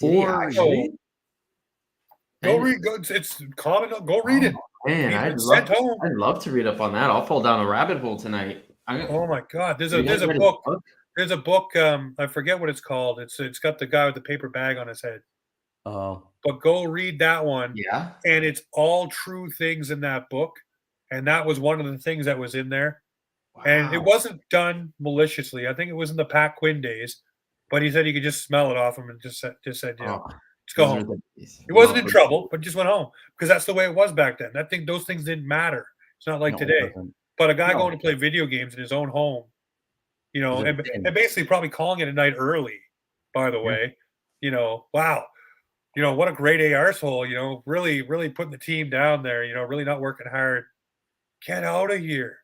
Go read. It's common. Go read it. Man, I'd love to read up on that. I'll fall down a rabbit hole tonight. Oh my god, there's a book. There's a book. I forget what it's called. It's got the guy with the paper bag on his head. Oh, but go read that one. Yeah, and it's all true things in that book, and that was one of the things that was in there. Wow. And it wasn't done maliciously. I think it was in the Pat Quinn days, but he said you could just smell it off him and just said, you know. Let's go home. He wasn't in trouble, but just went home because that's the way it was back then. Those things didn't matter. It's not like today. But a guy going to play video games in his own home, you know, and basically probably calling it a night early, by the way, you know, wow. You know, what a great arsehole, you know, really, really putting the team down there, you know, really not working hard. Get out of here.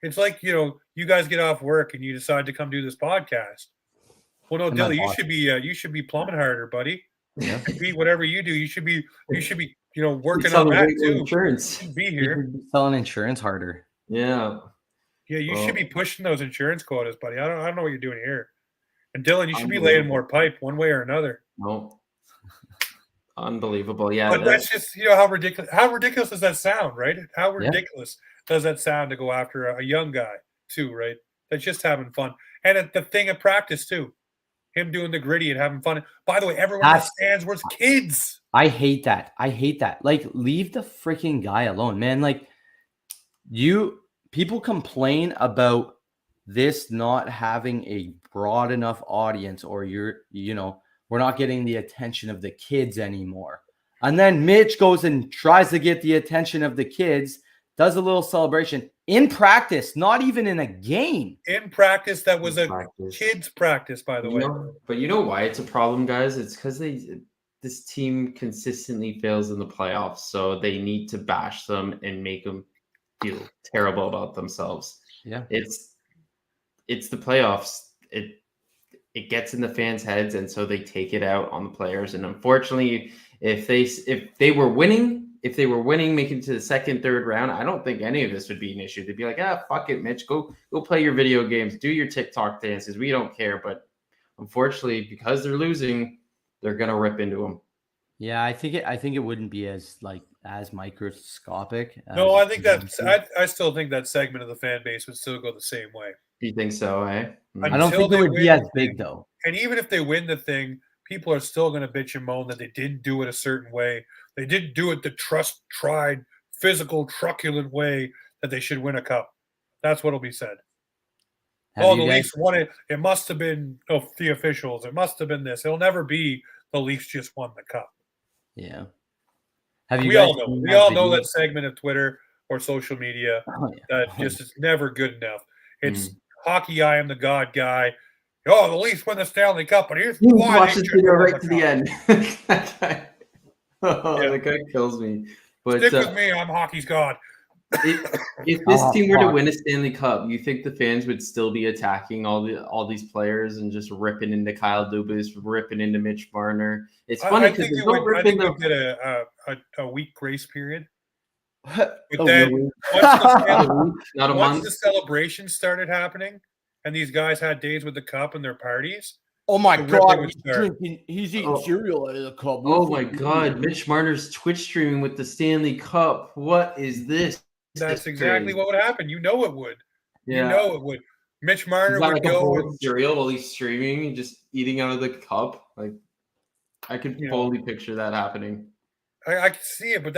It's like, you know, you guys get off work and you decide to come do this podcast. Well, no, Dilly, you should be plumbing harder, buddy. Yeah. Compete whatever you do. You should be, you know, working on that too. Insurance. Be here. Selling insurance harder. Yeah. Yeah, you should be pushing those insurance quotas, buddy. I don't know what you're doing here. And Dylan, you should be laying more pipe one way or another. No. Unbelievable. Yeah. But that's just, you know, how ridiculous does that sound, right? How ridiculous does that sound to go after a young guy too, right? That's just having fun. And the thing at practice too. Him doing the gritty and having fun. By the way, everyone in the stands was kids. I hate that. Like, leave the freaking guy alone, man. Like, people complain about this not having a broad enough audience, or we're not getting the attention of the kids anymore. And then Mitch goes and tries to get the attention of the kids, does a little celebration in practice, not even in a game. In practice, that was kids' practice, by the way. But you know why it's a problem, guys? It's because this team consistently fails in the playoffs, so they need to bash them and make them feel terrible about themselves. Yeah, it's the playoffs. It gets in the fans' heads, and so they take it out on the players. And unfortunately, if they were winning, making it to the second, third round, I don't think any of this would be an issue. They'd be like, fuck it, Mitch, go play your video games, do your TikTok dances. We don't care. But unfortunately, because they're losing, they're gonna rip into them. Yeah, I think it wouldn't be as microscopic. No, I think I still think that segment of the fan base would still go the same way. You think so, eh? I don't think it would be as big though. And even if they win the thing, people are still going to bitch and moan that they didn't do it a certain way. They didn't do it the tried, physical, truculent way that they should win a cup. That's what'll be said. The Leafs won it. It must have been the officials. It must have been this. It'll never be the Leafs just won the cup. Yeah. We all know that segment of Twitter or social media that just is never good enough. It's hockey, I am the God guy. Oh, the Leafs win the Stanley Cup, but here's why. Watch this video right to the end. The guy kills me. But stick with me, I'm hockey's God. If this team were to win a Stanley Cup, you think the fans would still be attacking all these players and just ripping into Kyle Dubas, ripping into Mitch Marner? It's funny because I think we'll get a week grace period. But then once the celebrations started happening and these guys had days with the cup and their parties. Oh my God, he's eating cereal out of the cup. Oh my God, Mitch Marner's Twitch streaming with the Stanley Cup. What is this? That's exactly what would happen. You know it would. Yeah. You know it would. Mitch Marner would go with cereal while he's streaming and just eating out of the cup. Like, I could fully picture that happening. I can see it, but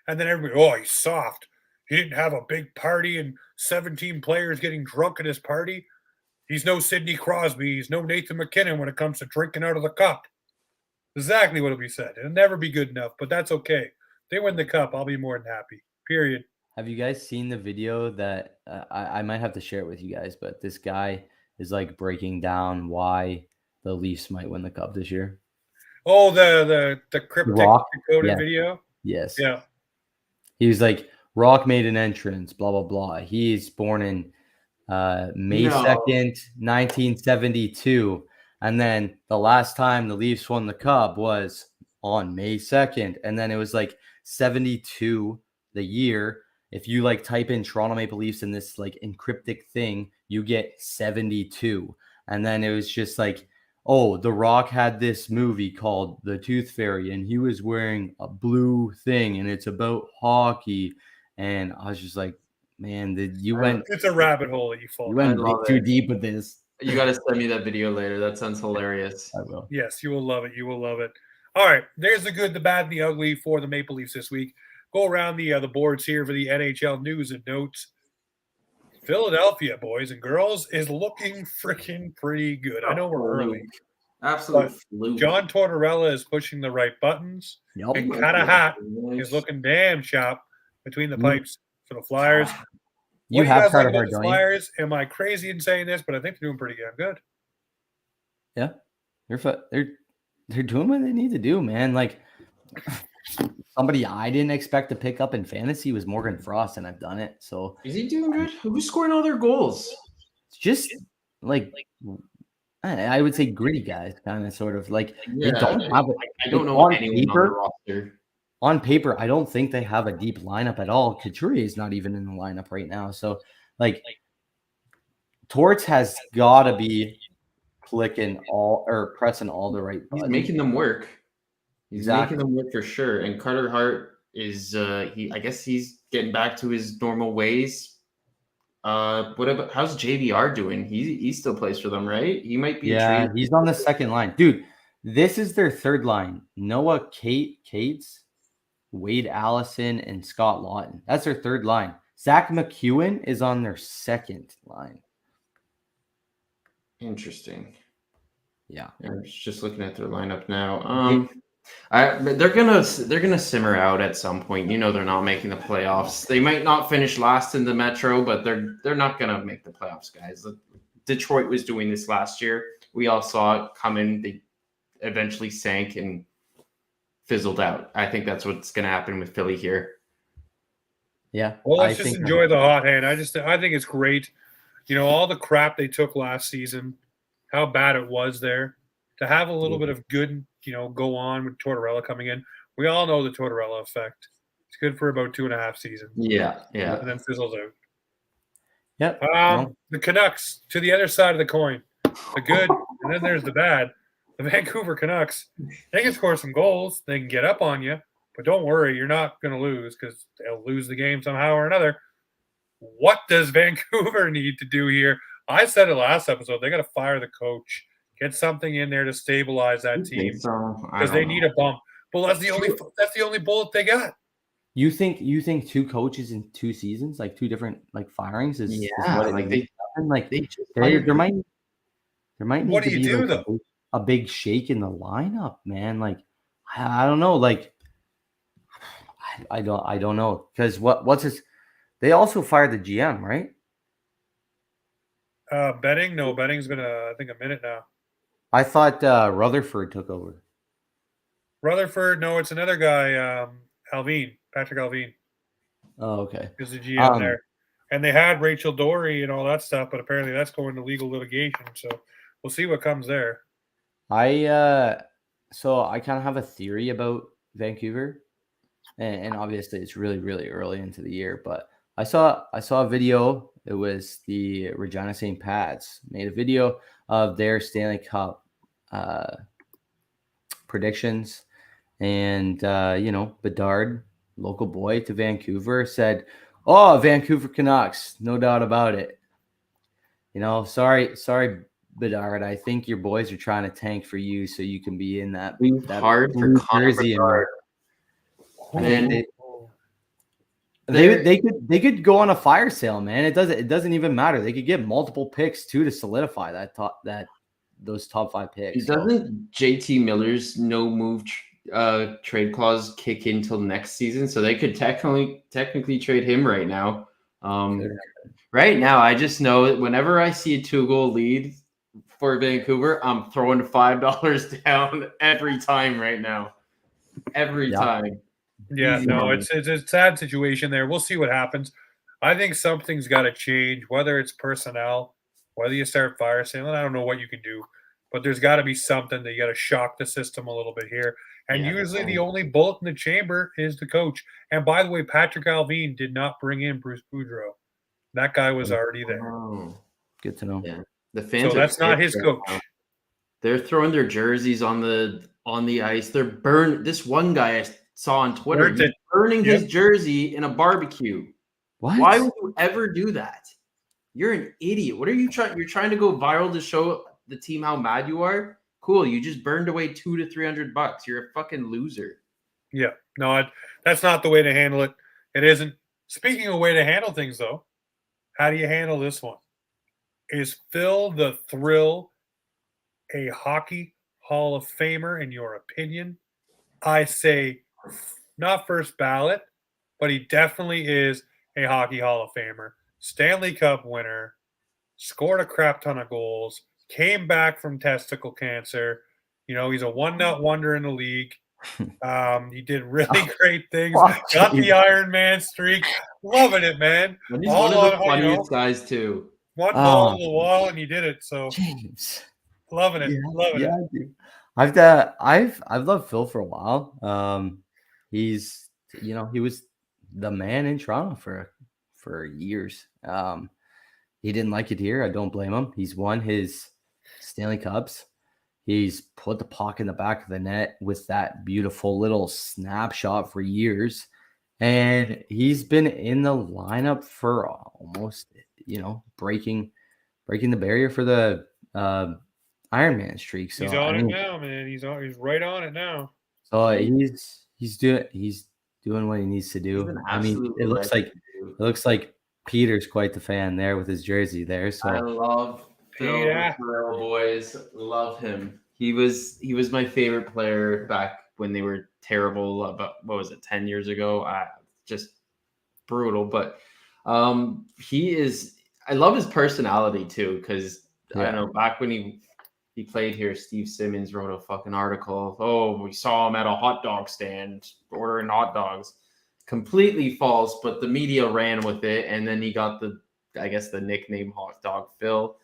and then everybody, he's soft. He didn't have a big party and 17 players getting drunk at his party. He's no Sidney Crosby. He's no Nathan McKinnon when it comes to drinking out of the cup. Exactly what will be said. It'll never be good enough, but that's okay. They win the cup, I'll be more than happy. Period. Have you guys seen the video that I might have to share it with you guys, but this guy is like breaking down why the Leafs might win the cup this year? Oh, the cryptic Rock? decoded Yeah. video? Yes. Yeah. He was like, Rock made an entrance, blah, blah, blah. He's born in May No. 2nd, 1972. And then the last time the Leafs won the cup was on May 2nd. And then it was like 72 the year. If you like type in Toronto Maple Leafs in this like encryptic thing, you get 72. And then it was just like, oh, The Rock had this movie called The Tooth Fairy, and he was wearing a blue thing, and it's about hockey. And I was just like, man, you went It's a rabbit hole that you fall you down. went love too it. deep with this. You got to send me that video later. That sounds hilarious. I will. Yes, you will love it. You will love it. All right, there's the good, the bad, and the ugly for the Maple Leafs this week. Go around the boards here for the NHL news and notes. Philadelphia, boys and girls, is looking freaking pretty good. I know we're early. Absolute But fluke. John Tortorella is pushing the right buttons. Yep. And Katahat is looking damn sharp between the pipes for the Flyers. You What do have guys Carter like about Hart, the don't you? Flyers? Am I crazy in saying this? But I think they're doing pretty damn good. Yeah, they're doing what they need to do, man. Like somebody I didn't expect to pick up in fantasy was Morgan Frost, and I've done it. So Is he doing good? Who's scoring all their goals? it's just like I would say gritty guys, kind of sort of like they don't have it. I don't know on anyone paper. on the roster. On paper, I don't think they have a deep lineup at all. Couturier is not even in the lineup right now. So, like, Torts has got to be clicking all or pressing all the right He's buttons. making them work. He's Exactly. making them work for sure. And Carter Hart is I guess he's getting back to his normal ways. What about how's JVR doing? He still plays for them, right? He might be a Yeah, trade. he's on the second line. Dude, this is their third line. Noah Cates, Wade Allison, and Scott Lawton. That's their third line. Zach McEwen is on their second line. Interesting. Yeah. I'm just looking at their lineup now. They're gonna simmer out at some point. You know they're not making the playoffs. They might not finish last in the Metro, but they're not gonna make the playoffs, guys. Detroit was doing this last year. We all saw it coming. They eventually sank and fizzled out. I think that's what's gonna happen with Philly here. Yeah. Well, I let's just think- enjoy the hot hand. I think it's great. You know, all the crap they took last season, how bad it was there. To have a little bit of good, go on with Tortorella coming in. We all know the Tortorella effect. It's good for about 2.5 seasons. Yeah. And then fizzles out. Yep. The Canucks, to the other side of the coin. The good, and then there's the bad. The Vancouver Canucks, they can score some goals. They can get up on you. But don't worry, you're not going to lose because they'll lose the game somehow or another. What does Vancouver need to do here? I said it last episode. They got to fire the coach. Get something in there to stabilize that team because they need a bump. Well, that's the only bullet they got. You think 2 coaches in 2 seasons, like 2 different like firings, is what it like needs to happen? Like they just there might need What to do you be do, like though? a big shake in the lineup, man. Like I don't know, like I don't know because what's his? They also fired the GM, right? Betting? No, Betting's been I think a minute now. I thought Rutherford took over. Rutherford? No, it's another guy. Patrick Alvin Oh, okay. is the GM there, and they had Rachel Dory and all that stuff, but apparently that's going to legal litigation. So we'll see what comes there. So I kind of have a theory about Vancouver, and obviously it's really, really early into the year, but I saw a video. It was the Regina St. Pat's made a video of their Stanley Cup predictions, and Bedard, local boy to Vancouver, said, "Oh, Vancouver Canucks, no doubt about it." Sorry, Bedard. I think your boys are trying to tank for you so you can be in that hard for Connor jersey. Bedard. And they could go on a fire sale, man. It doesn't even matter. They could get multiple picks too to solidify that those top 5 picks. Doesn't JT Miller's no move trade clause kick in till next season? So they could technically trade him right now. Right now, I just know that whenever I see a 2-goal lead for Vancouver, I'm throwing $5 down every time right now. Every time. Yeah, Easy no, money. it's a sad situation there. We'll see what happens. I think something's got to change, whether it's personnel, whether you start fire sale. I don't know what you can do, but there's got to be something that you got to shock the system a little bit here. And Yeah, usually definitely. the only bullet in the chamber is the coach. And by the way, Patrick Alvin did not bring in Bruce Boudreau. That guy was already there. Oh, Good to know. yeah. The fans So are that's not pissed his right coach. now. They're throwing their jerseys on the ice. They're burn. This one guy I saw on Twitter, Burnt he's it. burning Yep. his jersey in a barbecue. What? Why would you ever do that? You're an idiot. What are you trying? You're trying to go viral to show the team how mad you are? Cool. You just burned away $200 to $300. You're a fucking loser. Yeah, no, that's not the way to handle it. It isn't. Speaking of way to handle things, though, how do you handle this one? Is Phil the Thrill a Hockey Hall of Famer, in your opinion? I say not first ballot, but he definitely is a Hockey Hall of Famer. Stanley Cup winner, scored a crap ton of goals, came back from testicle cancer. You know, he's a one-nut wonder in the league. He did really great things. Got the Iron Man streak. Loving it, man. And he's All one of the on, funniest guys too. One ball to the wall, and he did it. So James. loving it. Loving it. I do. I've loved Phil for a while. He's he was the man in Toronto for years. He didn't like it here. I don't blame him. He's won his Stanley Cups. He's put the puck in the back of the net with that beautiful little snapshot for years. And he's been in the lineup for almost, breaking the barrier for the Iron Man streak. So He's on it now, man. He's right on it now. So he's doing what he needs to do. I mean, it looks like Peter's quite the fan there with his jersey there. So I love Phil Thrill, boys. Love him. He was my favorite player back when they were terrible. About 10 years ago? Just brutal. But he is. I love his personality too, because I don't know, back when he played here, Steve Simmons wrote a fucking article. Oh, we saw him at a hot dog stand ordering hot dogs. Completely false, but the media ran with it, and then he got the nickname Hot Dog Phil.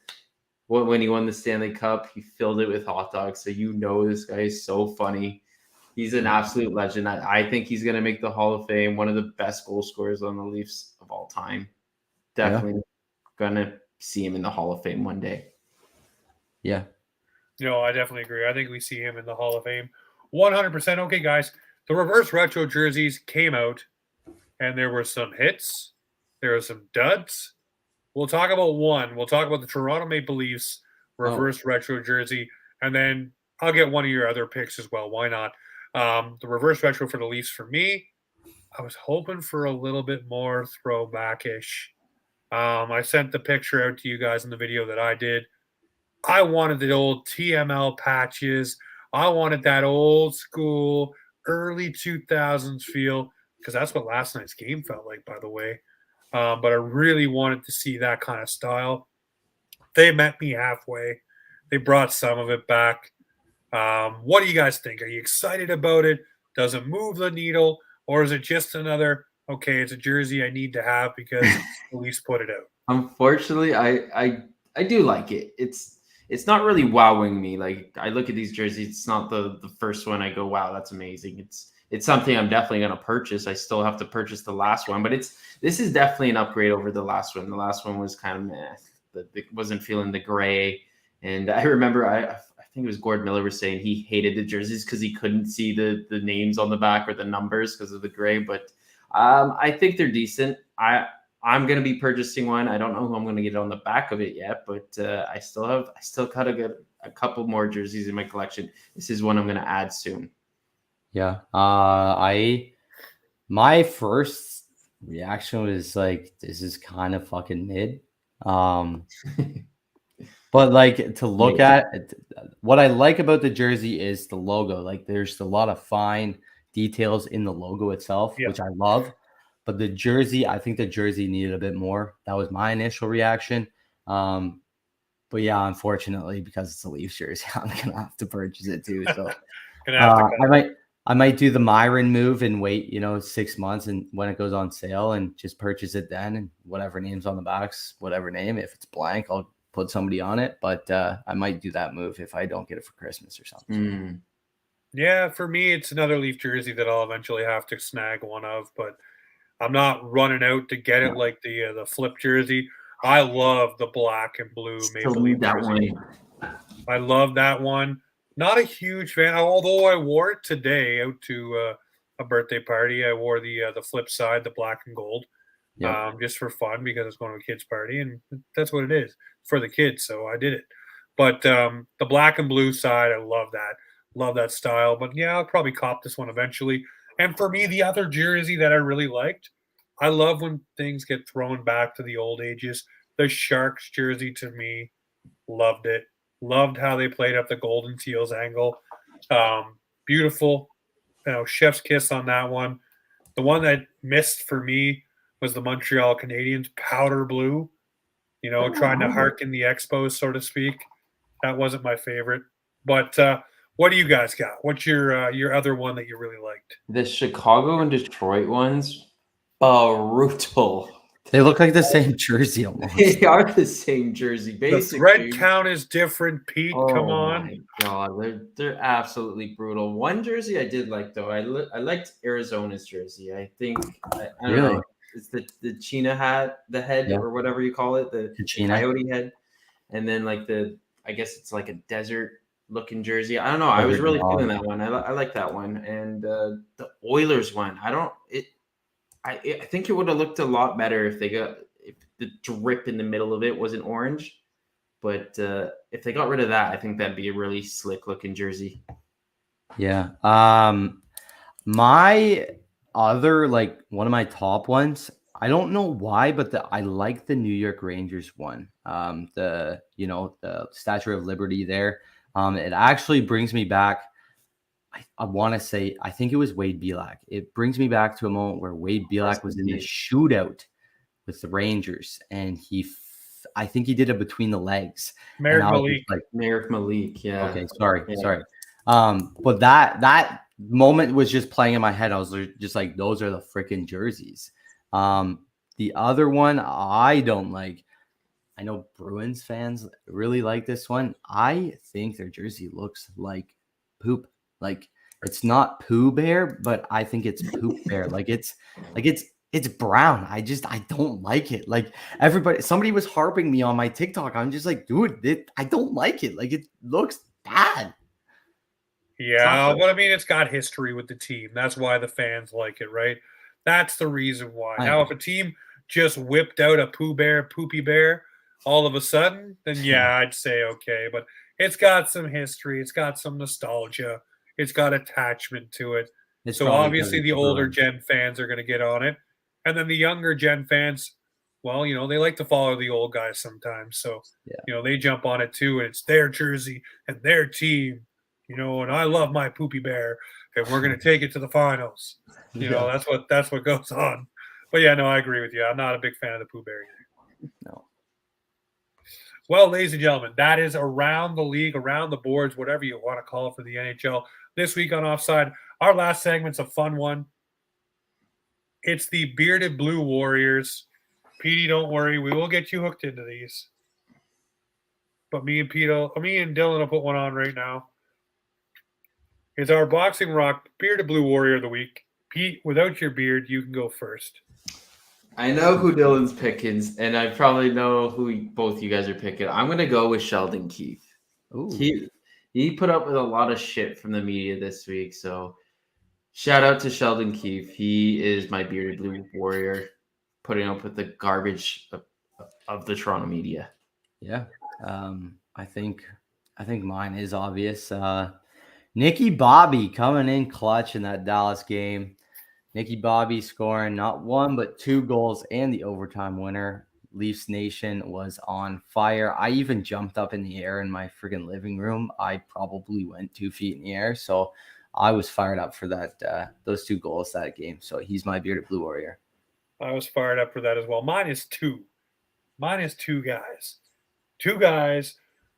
When he won the Stanley Cup, he filled it with hot dogs. So this guy is so funny. He's an absolute legend. I think he's going to make the Hall of Fame. One of the best goal scorers on the Leafs of all time. Definitely going to see him in the Hall of Fame one day. Yeah. No, I definitely agree. I think we see him in the Hall of Fame. 100%. Okay, guys. The reverse retro jerseys came out, and there were some hits. There were some duds. We'll talk about one. We'll talk about the Toronto Maple Leafs reverse retro jersey, and then I'll get one of your other picks as well. Why not? The reverse retro for the Leafs, for me, I was hoping for a little bit more throwback-ish. I sent the picture out to you guys in the video that I did. I wanted the old TML patches. I wanted that old school, early 2000s feel, because that's what last night's game felt like, by the way. But I really wanted to see that kind of style. They met me halfway. They brought some of it back. What do you guys think? Are you excited about it? Does it move the needle? Or is it just another, okay, it's a jersey I need to have because the Leafs put it out? Unfortunately, I do like it. It's not really wowing me. Like, I look at these jerseys, it's not the first one I go, wow, that's amazing. It's something I'm definitely going to purchase. I still have to purchase the last one, but this is definitely an upgrade over the last one. The last one was kind of meh. It wasn't feeling the gray. And I remember, I think it was Gord Miller was saying he hated the jerseys because he couldn't see the names on the back or the numbers because of the gray. But I think they're decent. I'm going to be purchasing one. I don't know who I'm going to get on the back of it yet, but I still got to get a couple more jerseys in my collection. This is one I'm going to add soon. Yeah. My first reaction was like, this is kind of fucking mid. But like to look at what I like about the jersey is the logo. Like there's a lot of fine details in the logo itself, Yeah. which I love. But the jersey, I think the jersey needed a bit more. That was my initial reaction. But yeah, unfortunately, because it's a Leafs jersey, I'm gonna have to purchase it too. So Gonna have to I might do the Myron move and wait, 6 months, and when it goes on sale, and just purchase it then, and whatever name's on the box, whatever name. If it's blank, I'll put somebody on it. But I might do that move if I don't get it for Christmas or something. Yeah, for me, it's another Leaf jersey that I'll eventually have to snag one of, but I'm not running out to get it like the flip jersey. I love the black and blue Maple Leaf jersey. I love that one. Not a huge fan, although I wore it today out to a birthday party. I wore the flip side, the black and gold, just for fun because it's going to a kid's party, and that's what it is for the kids. So I did it. But the black and blue side, I love that. Love that style. But yeah, I'll probably cop this one eventually. And for me, the other jersey that I really liked, I love when things get thrown back to the old ages. The Sharks jersey to me, loved it. Loved how they played up the Golden Teals angle. Beautiful, chef's kiss on that one. The one that missed for me was the Montreal Canadiens powder blue. Trying to harken the Expos, so to speak. That wasn't my favorite. But what do you guys got? What's your other one that you really liked? The Chicago and Detroit ones, brutal. They look like the same jersey almost. They are the same jersey, basically. The thread count is different, Pete. Come on. My God, they're absolutely brutal. One jersey I did like though, I liked Arizona's jersey. I think I don't know. It's the China hat, the head or whatever you call it, the coyote head, and then like I guess it's like a desert looking jersey. I don't know. I was really feeling that one. I like that one, and the Oilers one. I think it would have looked a lot better if the drip in the middle of it wasn't orange. But if they got rid of that, I think that'd be a really slick looking jersey. Yeah. My other, like one of my top ones, I don't know why, but I like the New York Rangers one. The Statue of Liberty there. It actually brings me back. I want to say, I think it was Wade Belak. It brings me back to a moment where Wade Belak was in the shootout with the Rangers, and I think he did it between the legs. Merrick Malik, yeah. Okay, sorry. But that moment was just playing in my head. I was just like, those are the freaking jerseys. The other one I don't like. I know Bruins fans really like this one. I think their jersey looks like poop. Like it's not Pooh Bear, but I think it's Poop Bear. it's brown. I don't like it. Like somebody was harping me on my TikTok. I'm just like, dude, I don't like it. Like it looks bad. Yeah, but I mean, it's got history with the team. That's why the fans like it, right? That's the reason why. Now, if a team just whipped out a Pooh Bear, Poopy Bear, all of a sudden, then yeah, I'd say okay. But it's got some history. It's got some nostalgia. It's got attachment to it. So obviously the older gen fans are going to get on it. And then the younger gen fans, well, they like to follow the old guys sometimes. So, they jump on it too. And it's their jersey and their team, and I love my Poopy Bear and we're going to take it to the finals. That's what goes on. But yeah, no, I agree with you. I'm not a big fan of the Pooh Bear either. No. Well, ladies and gentlemen, that is around the league, around the boards, whatever you want to call it for the NHL. This week on Offside, our last segment's a fun one. It's the Bearded Blue Warriors. Petey, don't worry. We will get you hooked into these. But me and Dylan will put one on right now. It's our Boxing Rock Bearded Blue Warrior of the week. Pete, without your beard, you can go first. I know who Dylan's picking, and I probably know who both you guys are picking. I'm going to go with Sheldon Keefe. Ooh. He put up with a lot of shit from the media this week, so shout out to Sheldon Keefe. He is my Bearded Blue Warrior, putting up with the garbage of the Toronto media. Yeah, I think mine is obvious. Nicky Bobby coming in clutch in that Dallas game. Nicky Bobby scoring not one but 2 goals and the overtime winner. Leafs Nation was on fire. I even jumped up in the air in my friggin' living room. I probably went 2 feet in the air. So I was fired up for that, those 2 goals that game. So he's my bearded Blue Warrior. I was fired up for that as well. Mine is 2. Mine is 2 guys. 2 guys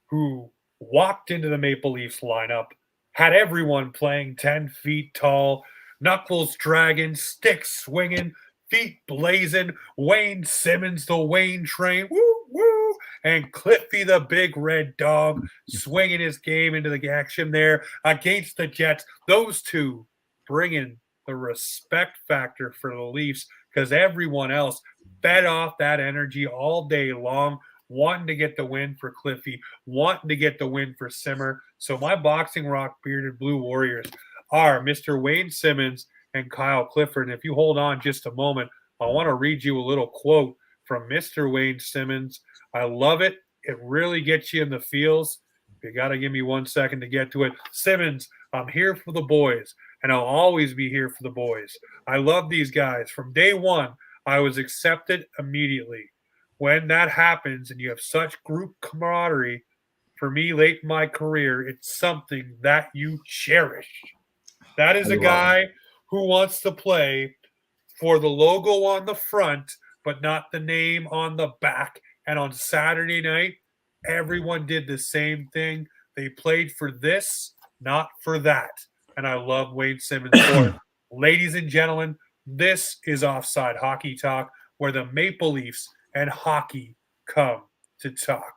who walked into the Maple Leafs lineup, had everyone playing 10 feet tall, knuckles dragging, sticks swinging, feet blazing, Wayne Simmons, the Wayne train, woo, woo, and Cliffy, the big red dog, swinging his game into the action there against the Jets. Those 2 bringing the respect factor for the Leafs because everyone else fed off that energy all day long, wanting to get the win for Cliffy, wanting to get the win for Simmer. So my Boxing Rock bearded Blue Warriors are Mr. Wayne Simmons and Kyle Clifford. And if you hold on just a moment, I want to read you a little quote from Mr. Wayne Simmons. I love it. It really gets you in the feels. You got to give me 1 second to get to it. Simmons, I'm here for the boys, and I'll always be here for the boys. I love these guys. From day one, I was accepted immediately. When that happens and you have such group camaraderie, for me late in my career, it's something that you cherish. That is a guy who wants to play for the logo on the front, but not the name on the back. And on Saturday night, everyone did the same thing. They played for this, not for that. And I love Wayne Simmons for it. Ladies and gentlemen, this is Offside Hockey Talk, where the Maple Leafs and hockey come to talk.